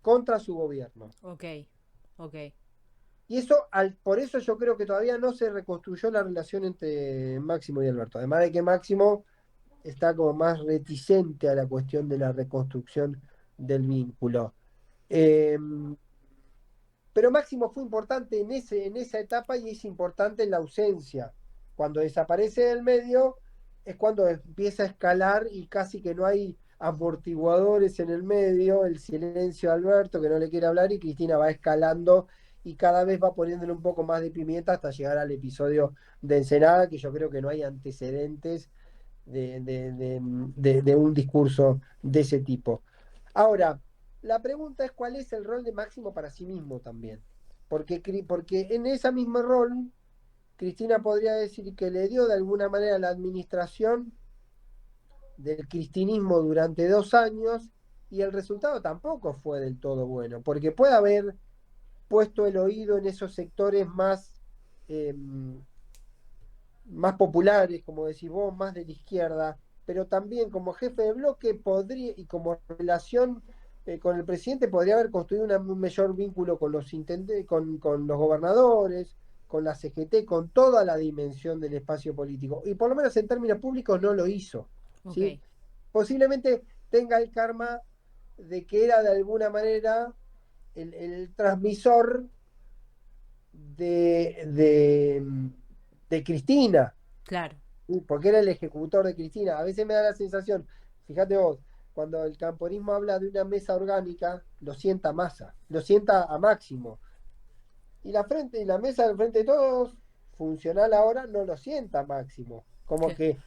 [SPEAKER 2] contra su gobierno.
[SPEAKER 1] Ok. Ok.
[SPEAKER 2] Y eso, por eso yo creo que todavía no se reconstruyó la relación entre Máximo y Alberto. Además de que Máximo está como más reticente a la cuestión de la reconstrucción del vínculo. Eh, pero Máximo fue importante en esa etapa y es importante en la ausencia. Cuando desaparece del medio es cuando empieza a escalar y casi que no hay amortiguadores en el medio, el silencio de Alberto que no le quiere hablar y Cristina va escalando y cada vez va poniéndole un poco más de pimienta hasta llegar al episodio de Ensenada, que yo creo que no hay antecedentes de un discurso de ese tipo. Ahora, la pregunta es cuál es el rol de Máximo para sí mismo también. Porque en ese mismo rol, Cristina podría decir que le dio de alguna manera la administración del cristinismo durante 2 años y el resultado tampoco fue del todo bueno, porque puede haber puesto el oído en esos sectores eh, más populares, como decís vos, más de la izquierda, pero también como jefe de bloque podría, y como relación con el presidente, podría haber construido un mayor vínculo con los con los gobernadores, con la CGT, con toda la dimensión del espacio político. Y por lo menos en términos públicos no lo hizo.
[SPEAKER 1] Ok,
[SPEAKER 2] ¿Sí? Posiblemente tenga el karma de que era de alguna manera el transmisor de Cristina,
[SPEAKER 1] claro.
[SPEAKER 2] ¿sí? Porque era el ejecutor de Cristina. A veces me da la sensación, fíjate vos, cuando el camporismo habla de una mesa orgánica, lo sienta Massa, lo sienta a Máximo. Y la mesa del frente de todos, funcional ahora, no lo sienta Máximo. Como
[SPEAKER 1] Cl-
[SPEAKER 2] que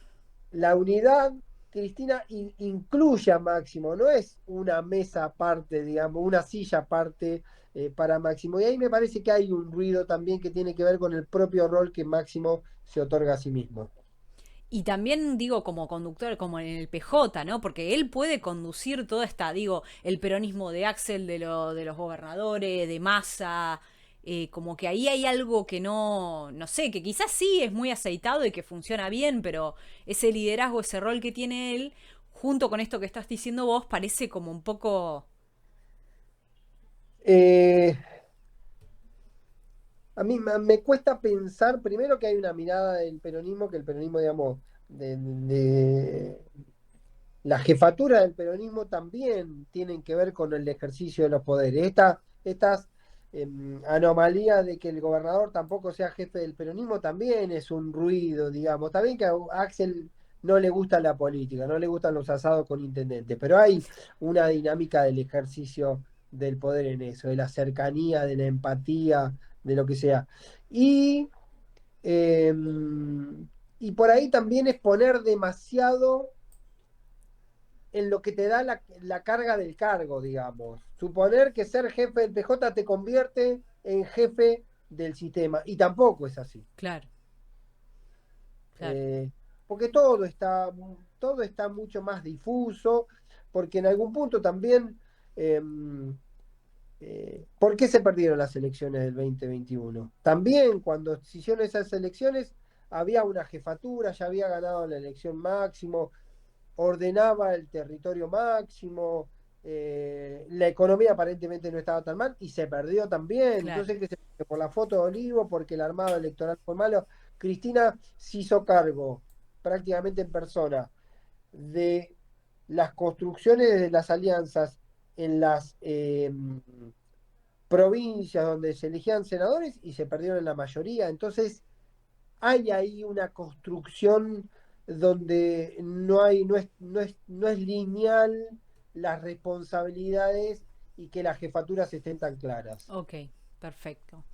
[SPEAKER 2] la unidad, Cristina, incluye a Máximo, no es una mesa aparte, digamos, una silla aparte para Máximo. Y ahí me parece que hay un ruido también que tiene que ver con el propio rol que Máximo se otorga a sí mismo.
[SPEAKER 1] Y también digo como conductor, como en el PJ, ¿no? Porque él puede conducir toda esta, digo, el peronismo de Axel, de los gobernadores, de Massa, como que ahí hay algo que no sé, que quizás sí es muy aceitado y que funciona bien, pero ese liderazgo, ese rol que tiene él, junto con esto que estás diciendo vos, parece como un poco...
[SPEAKER 2] Eh, a mí me cuesta pensar, primero que hay una mirada del peronismo, que el peronismo, digamos, de la jefatura del peronismo también tienen que ver con el ejercicio de los poderes. Estas anomalías de que el gobernador tampoco sea jefe del peronismo también es un ruido, digamos. Está bien que a Axel no le gusta la política, no le gustan los asados con intendentes, pero hay una dinámica del ejercicio del poder en eso, de la cercanía, de la empatía, de lo que sea. Y, eh, y por ahí también es poner demasiado en lo que te da la carga del cargo, digamos. Suponer que ser jefe del PJ te convierte en jefe del sistema. Y tampoco es así.
[SPEAKER 1] Claro, claro.
[SPEAKER 2] Eh, porque todo está mucho más difuso, porque en algún punto también, eh, ¿por qué se perdieron las elecciones del 2021? También cuando se hicieron esas elecciones había una jefatura, ya había ganado la elección Máximo, ordenaba el territorio Máximo, la economía aparentemente no estaba tan mal y se perdió también.
[SPEAKER 1] Claro.
[SPEAKER 2] Entonces, que se perdió por la foto de Olivo, porque el armado electoral fue malo. Cristina se hizo cargo prácticamente en persona de las construcciones de las alianzas en las provincias donde se elegían senadores y se perdieron en la mayoría. Entonces, hay ahí una construcción donde no es lineal las responsabilidades y que las jefaturas estén tan claras.
[SPEAKER 1] Ok, perfecto.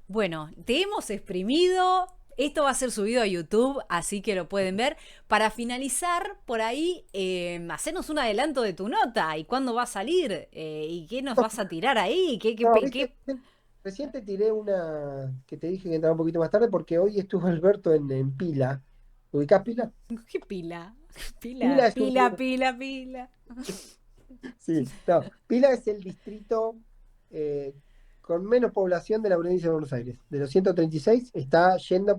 [SPEAKER 1] Bueno, te hemos exprimido. Esto va a ser subido a YouTube, así que lo pueden ver. Para finalizar, por ahí, hacernos un adelanto de tu nota y cuándo va a salir y qué nos vas a tirar ahí.
[SPEAKER 2] No, viste, recién te tiré una que te dije que entraba un poquito más tarde porque hoy estuvo Alberto en Pila. ¿Ubicás Pila?
[SPEAKER 1] qué pila? Pila,
[SPEAKER 2] Pila es un...
[SPEAKER 1] pila, pila, pila.
[SPEAKER 2] Sí, no, Pila es el distrito eh, con menos población de la provincia de Buenos Aires. De los 136 está yendo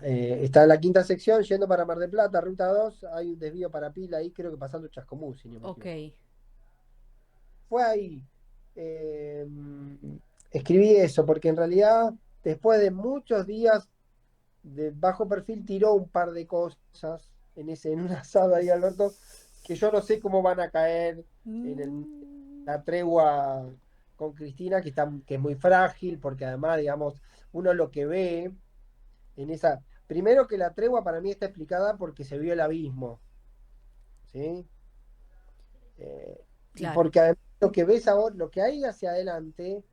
[SPEAKER 2] está en la quinta sección, yendo para Mar del Plata, ruta 2 hay un desvío para Pila ahí, creo que pasando Chascomús, si no me
[SPEAKER 1] Ok,
[SPEAKER 2] equivoco. Fue ahí. eh, Escribí eso, porque en realidad, después de muchos días de bajo perfil, tiró un par de cosas en un asado ahí, Alberto, que yo no sé cómo van a caer en la tregua con Cristina, que es muy frágil, porque además, digamos, uno lo que ve en esa. Primero que la tregua para mí está explicada porque se vio el abismo, ¿sí? Y
[SPEAKER 1] claro,
[SPEAKER 2] porque además lo que ves ahora, lo que hay hacia adelante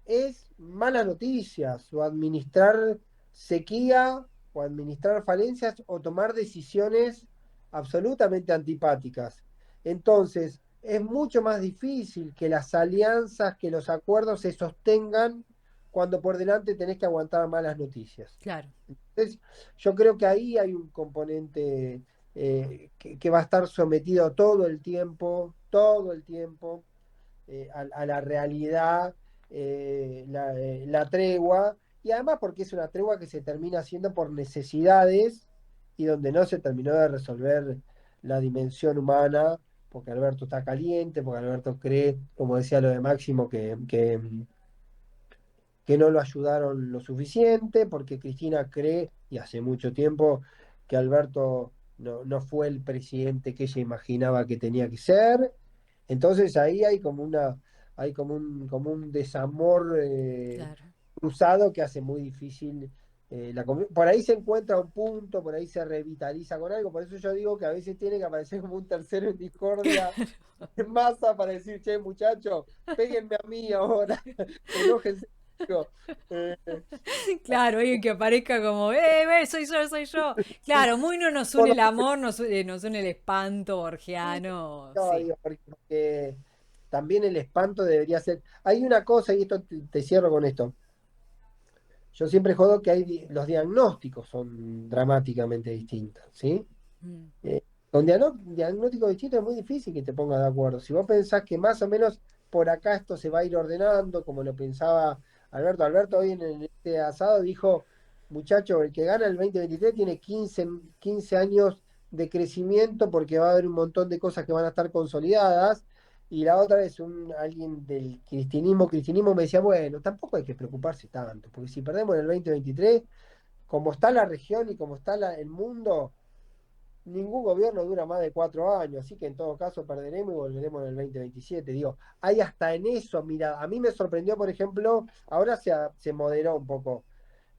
[SPEAKER 2] es malas noticias, o administrar sequía, o administrar falencias, o tomar decisiones absolutamente antipáticas. Entonces, es mucho más difícil que las alianzas, que los acuerdos se sostengan cuando por delante tenés que aguantar malas noticias.
[SPEAKER 1] claro.
[SPEAKER 2] Entonces, yo creo que ahí hay un componente que va a estar sometido todo el tiempo, a la realidad la tregua, y además porque es una tregua que se termina haciendo por necesidades y donde no se terminó de resolver la dimensión humana, porque Alberto está caliente, porque Alberto cree, como decía lo de Máximo, que no lo ayudaron lo suficiente, porque Cristina cree, y hace mucho tiempo, que Alberto no fue el presidente que ella imaginaba que tenía que ser. Entonces ahí hay como un desamor
[SPEAKER 1] Claro.
[SPEAKER 2] cruzado que hace muy difícil por ahí se encuentra un punto, por ahí se revitaliza con algo, por eso yo digo que a veces tiene que aparecer como un tercero en discordia en masa para decir, che, muchachos, péguenme a mí ahora, enójense conmigo. Eh,
[SPEAKER 1] Claro, alguien que aparezca como, ve, soy yo, soy yo. Claro, muy no nos
[SPEAKER 2] por
[SPEAKER 1] une
[SPEAKER 2] lo
[SPEAKER 1] el amor, nos une el espanto
[SPEAKER 2] menos,
[SPEAKER 1] borgiano,
[SPEAKER 2] no,
[SPEAKER 1] sí.
[SPEAKER 2] digo, porque también el espanto debería ser. Hay una cosa, y esto te cierro con esto. Yo siempre jodo que los diagnósticos son dramáticamente distintos, ¿sí?
[SPEAKER 1] Mm,
[SPEAKER 2] Eh, con diagnósticos distintos es muy difícil que te pongas de acuerdo. Si vos pensás que más o menos por acá esto se va a ir ordenando, como lo pensaba Alberto. Alberto hoy en este asado dijo, muchacho, el que gana el 2023 tiene 15 años de crecimiento porque va a haber un montón de cosas que van a estar consolidadas. Y la otra vez alguien del cristianismo me decía, bueno, tampoco hay que preocuparse tanto, porque si perdemos en el 2023, como está la región y como está el mundo, ningún gobierno dura más de 4 años, así que en todo caso perderemos y volveremos en el 2027. Digo, hay hasta en eso, mira, a mí me sorprendió, por ejemplo, ahora se moderó un poco,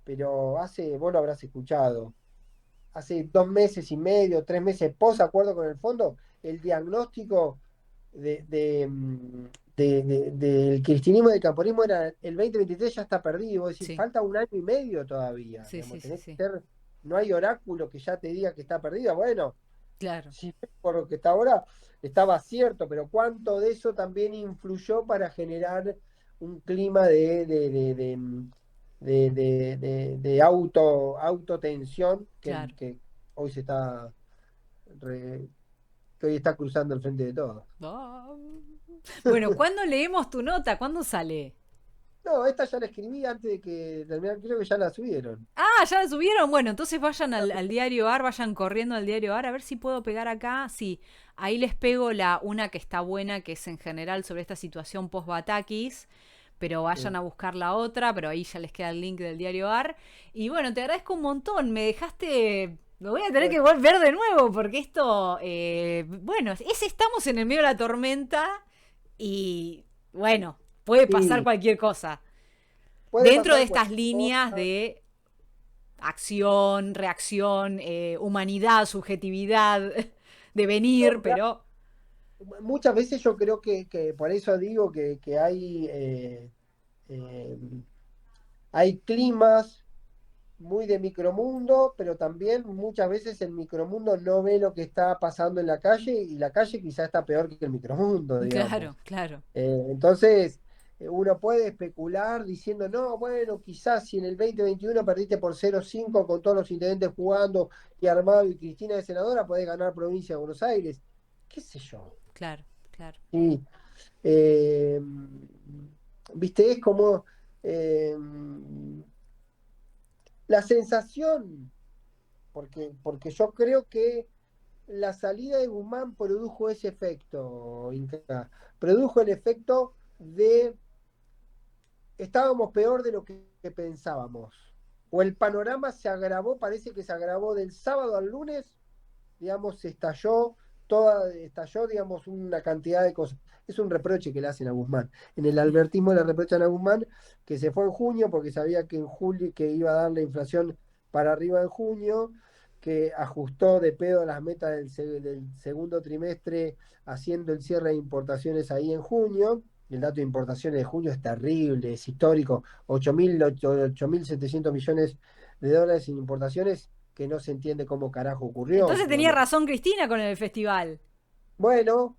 [SPEAKER 2] pero vos lo habrás escuchado, hace 2 meses y medio, 3 meses, post acuerdo con el fondo, el diagnóstico de, de, mm, del cristianismo y del camporismo era el 2023 ya está perdido. Vos decís,
[SPEAKER 1] sí,
[SPEAKER 2] falta 1 año y medio todavía.
[SPEAKER 1] sí, sí,
[SPEAKER 2] Digamos,
[SPEAKER 1] sí,
[SPEAKER 2] tenés que
[SPEAKER 1] sí.
[SPEAKER 2] ser, no hay oráculo que ya te diga que está perdida. Bueno,
[SPEAKER 1] Claro,
[SPEAKER 2] si por lo que está ahora estaba cierto, pero cuánto de eso también influyó para generar un clima de autotensión
[SPEAKER 1] claro.
[SPEAKER 2] que hoy se está que hoy está cruzando el frente de todos.
[SPEAKER 1] Ah. Bueno, ¿cuándo leemos tu nota? ¿Cuándo sale?
[SPEAKER 2] No, esta ya la escribí antes de que terminar, creo que ya la subieron.
[SPEAKER 1] Ah, ya la subieron. Bueno, entonces vayan al diario AR, vayan corriendo al diario AR, a ver si puedo pegar acá. Sí, ahí les pego una que está buena, que es en general sobre esta situación post-Batakis. Pero vayan
[SPEAKER 2] Sí.
[SPEAKER 1] a buscar la otra, pero ahí ya les queda el link del diario AR. Y bueno, te agradezco un montón. Me dejaste. Lo voy a tener
[SPEAKER 2] Bueno,
[SPEAKER 1] que volver de nuevo, porque esto. Bueno, estamos en el medio de la tormenta. Y bueno, puede pasar
[SPEAKER 2] sí,
[SPEAKER 1] cualquier cosa.
[SPEAKER 2] puede
[SPEAKER 1] Dentro de
[SPEAKER 2] pasar
[SPEAKER 1] estas
[SPEAKER 2] cualquier
[SPEAKER 1] líneas
[SPEAKER 2] cosa.
[SPEAKER 1] de acción, reacción, humanidad, subjetividad, devenir,
[SPEAKER 2] No,
[SPEAKER 1] pero
[SPEAKER 2] muchas veces yo creo que por eso digo que eh, hay climas muy de micromundo, pero también muchas veces el micromundo no ve lo que está pasando en la calle y la calle quizá está peor que el micromundo,
[SPEAKER 1] claro,
[SPEAKER 2] digamos.
[SPEAKER 1] claro,
[SPEAKER 2] Entonces, uno puede especular diciendo, no, bueno, quizás si en el 2021 perdiste por 0,5 con todos los intendentes jugando y Armado y Cristina de senadora, podés ganar provincia de Buenos Aires. ¿Qué sé yo?
[SPEAKER 1] claro, claro,
[SPEAKER 2] Sí. Eh, Viste, es como eh, la sensación, porque yo creo que la salida de Guzmán produjo ese efecto, Inca. Produjo el efecto de estábamos peor de lo que pensábamos. O el panorama se agravó, parece que se agravó del sábado al lunes, digamos, estalló, digamos, una cantidad de cosas. Es un reproche que le hacen a Guzmán. En el albertismo le reprochan a Guzmán que se fue en junio porque sabía que en julio que iba a dar la inflación para arriba en junio, que ajustó de pedo las metas del segundo trimestre haciendo el cierre de importaciones ahí en junio. El dato de importaciones de junio es terrible, es histórico. 8.700 millones de dólares en importaciones que no se entiende cómo carajo ocurrió.
[SPEAKER 1] entonces tenía razón Cristina con el festival.
[SPEAKER 2] Bueno,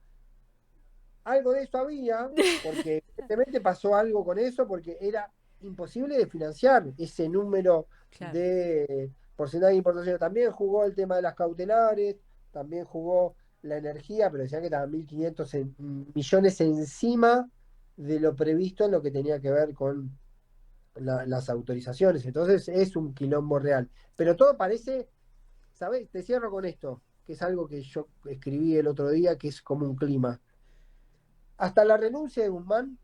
[SPEAKER 2] algo de eso había, porque evidentemente pasó algo con eso, porque era imposible de financiar ese número
[SPEAKER 1] Claro.
[SPEAKER 2] de porcentaje de importación. También jugó el tema de las cautelares, también jugó la energía, pero decían que estaban 1.500 millones encima de lo previsto en lo que tenía que ver con las autorizaciones. Entonces es un quilombo real. Pero todo parece, ¿sabes? Te cierro con esto, que es algo que yo escribí el otro día, que es como un clima. Hasta la renuncia de Guzmán,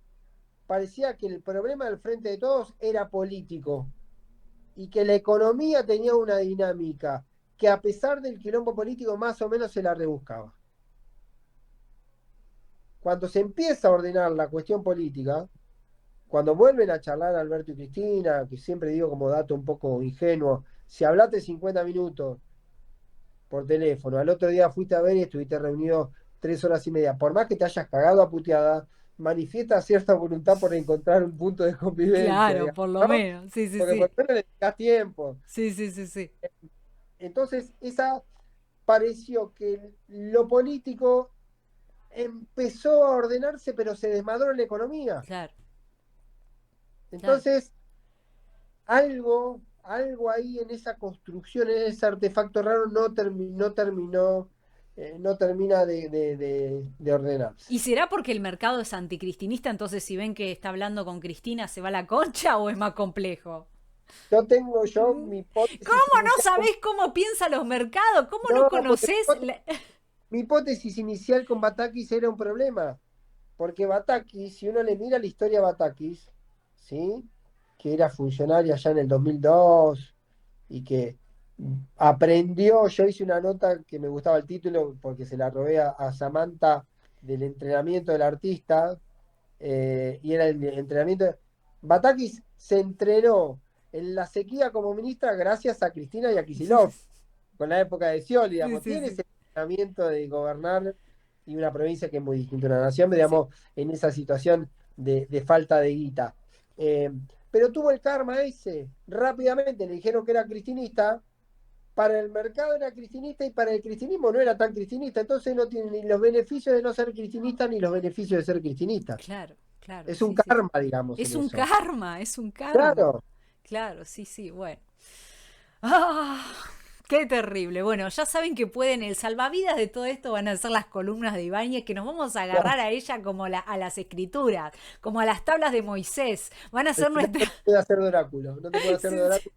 [SPEAKER 2] parecía que el problema del Frente de Todos era político y que la economía tenía una dinámica que a pesar del quilombo político más o menos se la rebuscaba. Cuando se empieza a ordenar la cuestión política, cuando vuelven a charlar Alberto y Cristina, que siempre digo como dato un poco ingenuo, si hablaste 50 minutos por teléfono, al otro día fuiste a ver y estuviste reunido 3 horas y media, por más que te hayas cagado a puteada, manifiesta cierta voluntad por encontrar un punto de convivencia,
[SPEAKER 1] Claro,
[SPEAKER 2] digamos,
[SPEAKER 1] por lo
[SPEAKER 2] ¿no?
[SPEAKER 1] menos. Sí, sí,
[SPEAKER 2] Porque por
[SPEAKER 1] sí.
[SPEAKER 2] lo menos le dedicás tiempo.
[SPEAKER 1] Sí, sí, sí, sí.
[SPEAKER 2] Entonces, esa pareció que lo político empezó a ordenarse, pero se desmadró en la economía.
[SPEAKER 1] Claro, claro.
[SPEAKER 2] Entonces, algo ahí en esa construcción, en ese artefacto raro, no termina de ordenarse.
[SPEAKER 1] ¿Y será porque el mercado es anticristinista? Entonces, si ven que está hablando con Cristina, ¿se va a la concha o es más complejo?
[SPEAKER 2] Yo mi hipótesis
[SPEAKER 1] ¿Cómo no
[SPEAKER 2] inicial,
[SPEAKER 1] sabés cómo piensan los mercados? ¿Cómo no
[SPEAKER 2] no, porque
[SPEAKER 1] conocés?
[SPEAKER 2] mi hipótesis inicial con Batakis era un problema, porque Batakis, si uno le mira la historia a Batakis, ¿sí? Que era funcionario allá en el 2002 y que aprendió, yo hice una nota que me gustaba el título porque se la robé a Samantha del entrenamiento del artista, y era el entrenamiento. Batakis se entrenó en la sequía como ministra gracias a Cristina y a Kicillof, con la época de Scioli,
[SPEAKER 1] Sí,
[SPEAKER 2] digamos,
[SPEAKER 1] sí,
[SPEAKER 2] tiene
[SPEAKER 1] sí.
[SPEAKER 2] ese entrenamiento de gobernar y una provincia que es muy distinta a una nación,
[SPEAKER 1] Sí,
[SPEAKER 2] digamos, en esa situación de falta de guita. Eh, pero tuvo el karma ese, rápidamente le dijeron que era cristinista, para el mercado era cristinista y para el cristinismo no era tan cristinista, entonces no tiene ni los beneficios de no ser cristinista ni los beneficios de ser cristinista.
[SPEAKER 1] claro, claro,
[SPEAKER 2] Es un
[SPEAKER 1] sí, sí, sí.
[SPEAKER 2] karma, digamos, en
[SPEAKER 1] Es un
[SPEAKER 2] eso.
[SPEAKER 1] karma, es un karma.
[SPEAKER 2] Claro,
[SPEAKER 1] Claro, sí, sí, bueno. ¡Ah! ¡Qué terrible! Bueno, ya saben que pueden, el salvavidas de todo esto van a ser las columnas de Ibáñez, que nos vamos a
[SPEAKER 2] no,
[SPEAKER 1] agarrar a ella como a las escrituras, como a las tablas de Moisés. Van a
[SPEAKER 2] al
[SPEAKER 1] ser
[SPEAKER 2] final
[SPEAKER 1] nuestra...
[SPEAKER 2] no te puede hacer de oráculo, no te puede hacer de
[SPEAKER 1] Sí, sí.
[SPEAKER 2] oráculo,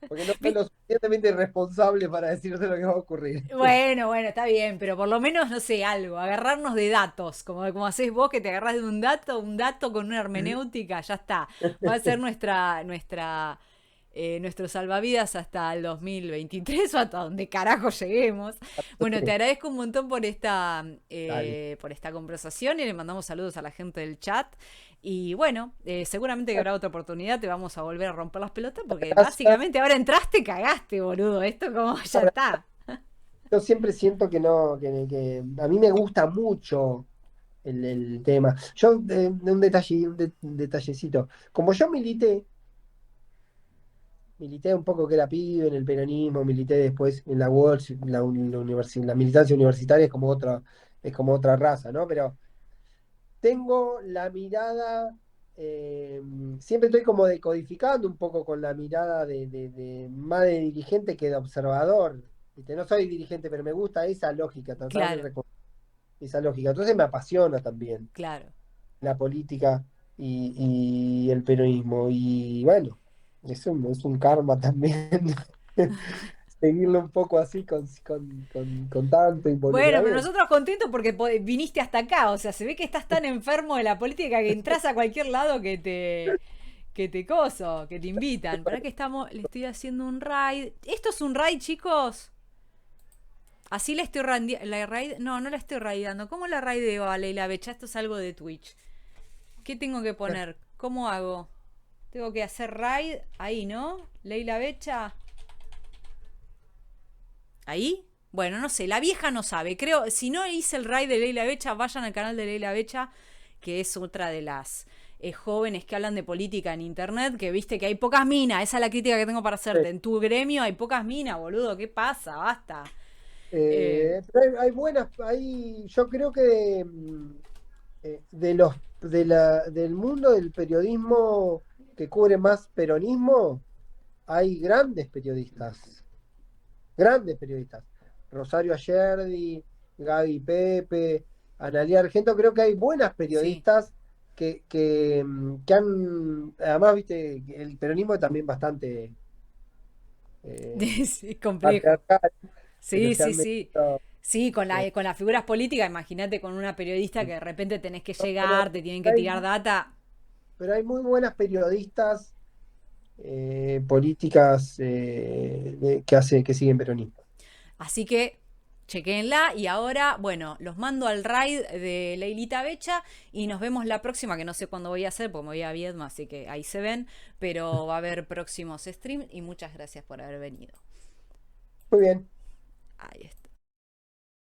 [SPEAKER 2] porque no soy lo suficientemente irresponsable para decirte lo que va a ocurrir.
[SPEAKER 1] Bueno, bueno, está bien, pero por lo menos, no sé, algo, agarrarnos de datos, como hacés vos que te agarrás de un dato con una hermenéutica, ya está. Va a ser nuestro salvavidas hasta el 2023 o hasta donde carajo lleguemos. Bueno, te agradezco un montón
[SPEAKER 2] Dale.
[SPEAKER 1] por esta conversación y le mandamos saludos a la gente del chat. Y bueno, seguramente que habrá otra oportunidad, te vamos a volver a romper las pelotas porque
[SPEAKER 2] Gracias.
[SPEAKER 1] básicamente ahora entraste, cagaste, boludo. Esto como ya está.
[SPEAKER 2] Yo siempre siento que no, que a mí me gusta mucho el tema. Yo, un detallecito. Como yo milité un poco que era pibe en el peronismo, milité después en la UOLS, la militancia universitaria es como otra raza, ¿no? Pero tengo la mirada, eh, siempre estoy como decodificando un poco con la mirada más de dirigente que de observador. ¿Viste? No soy dirigente, pero me gusta esa lógica, tratar de
[SPEAKER 1] Claro,
[SPEAKER 2] reconocer esa lógica. Entonces me apasiona también
[SPEAKER 1] claro.
[SPEAKER 2] la política y el peronismo. Y bueno, es un karma también seguirlo un poco así con tanto
[SPEAKER 1] Bueno, pero
[SPEAKER 2] involucramiento.
[SPEAKER 1] nosotros contentos porque viniste hasta acá. O sea, se ve que estás tan enfermo de la política que entras a cualquier lado que te invitan. ¿Para qué estamos? Le estoy haciendo un raid. ¿Esto es un raid, chicos? Así le estoy la raid. No, no la estoy raidando. ¿Cómo la raideo a Leila Becha? Esto es algo de Twitch. ¿Qué tengo que poner? ¿Cómo hago? Tengo que hacer raid ahí, ¿no? Leila Becha. ¿Ahí? Bueno, no sé, la vieja no sabe. Creo, si no hice el raid de Leila Becha, vayan al canal de Leila Becha, que es otra de las jóvenes que hablan de política en internet, que viste que hay pocas minas. Esa es la crítica que tengo para hacerte. En tu gremio hay pocas minas, boludo. ¿Qué pasa? Basta.
[SPEAKER 2] Pero hay buenas, yo creo que del mundo del periodismo que cubre más peronismo, hay grandes periodistas. Rosario Ayerdi, Gaby Pepe, Analía Argento, creo que hay buenas
[SPEAKER 1] Sí,
[SPEAKER 2] periodistas que han, además, viste, el peronismo es también bastante
[SPEAKER 1] Sí, complejo.
[SPEAKER 2] patriarcal, pero
[SPEAKER 1] Sí,
[SPEAKER 2] se
[SPEAKER 1] sí,
[SPEAKER 2] han
[SPEAKER 1] sí.
[SPEAKER 2] metido,
[SPEAKER 1] Sí,
[SPEAKER 2] eh,
[SPEAKER 1] con las figuras políticas, imagínate con una periodista que de repente tenés que
[SPEAKER 2] no, pero
[SPEAKER 1] llegar, te tienen que
[SPEAKER 2] hay,
[SPEAKER 1] tirar data.
[SPEAKER 2] pero hay muy buenas periodistas políticas que siguen peronismo.
[SPEAKER 1] Así que chequéenla y ahora, bueno, los mando al raid de Leilita Becha y nos vemos la próxima, que no sé cuándo voy a hacer, porque me voy a Viedma, así que ahí se ven, pero va a haber próximos streams y muchas gracias por haber venido.
[SPEAKER 2] Muy bien.
[SPEAKER 1] Ahí está.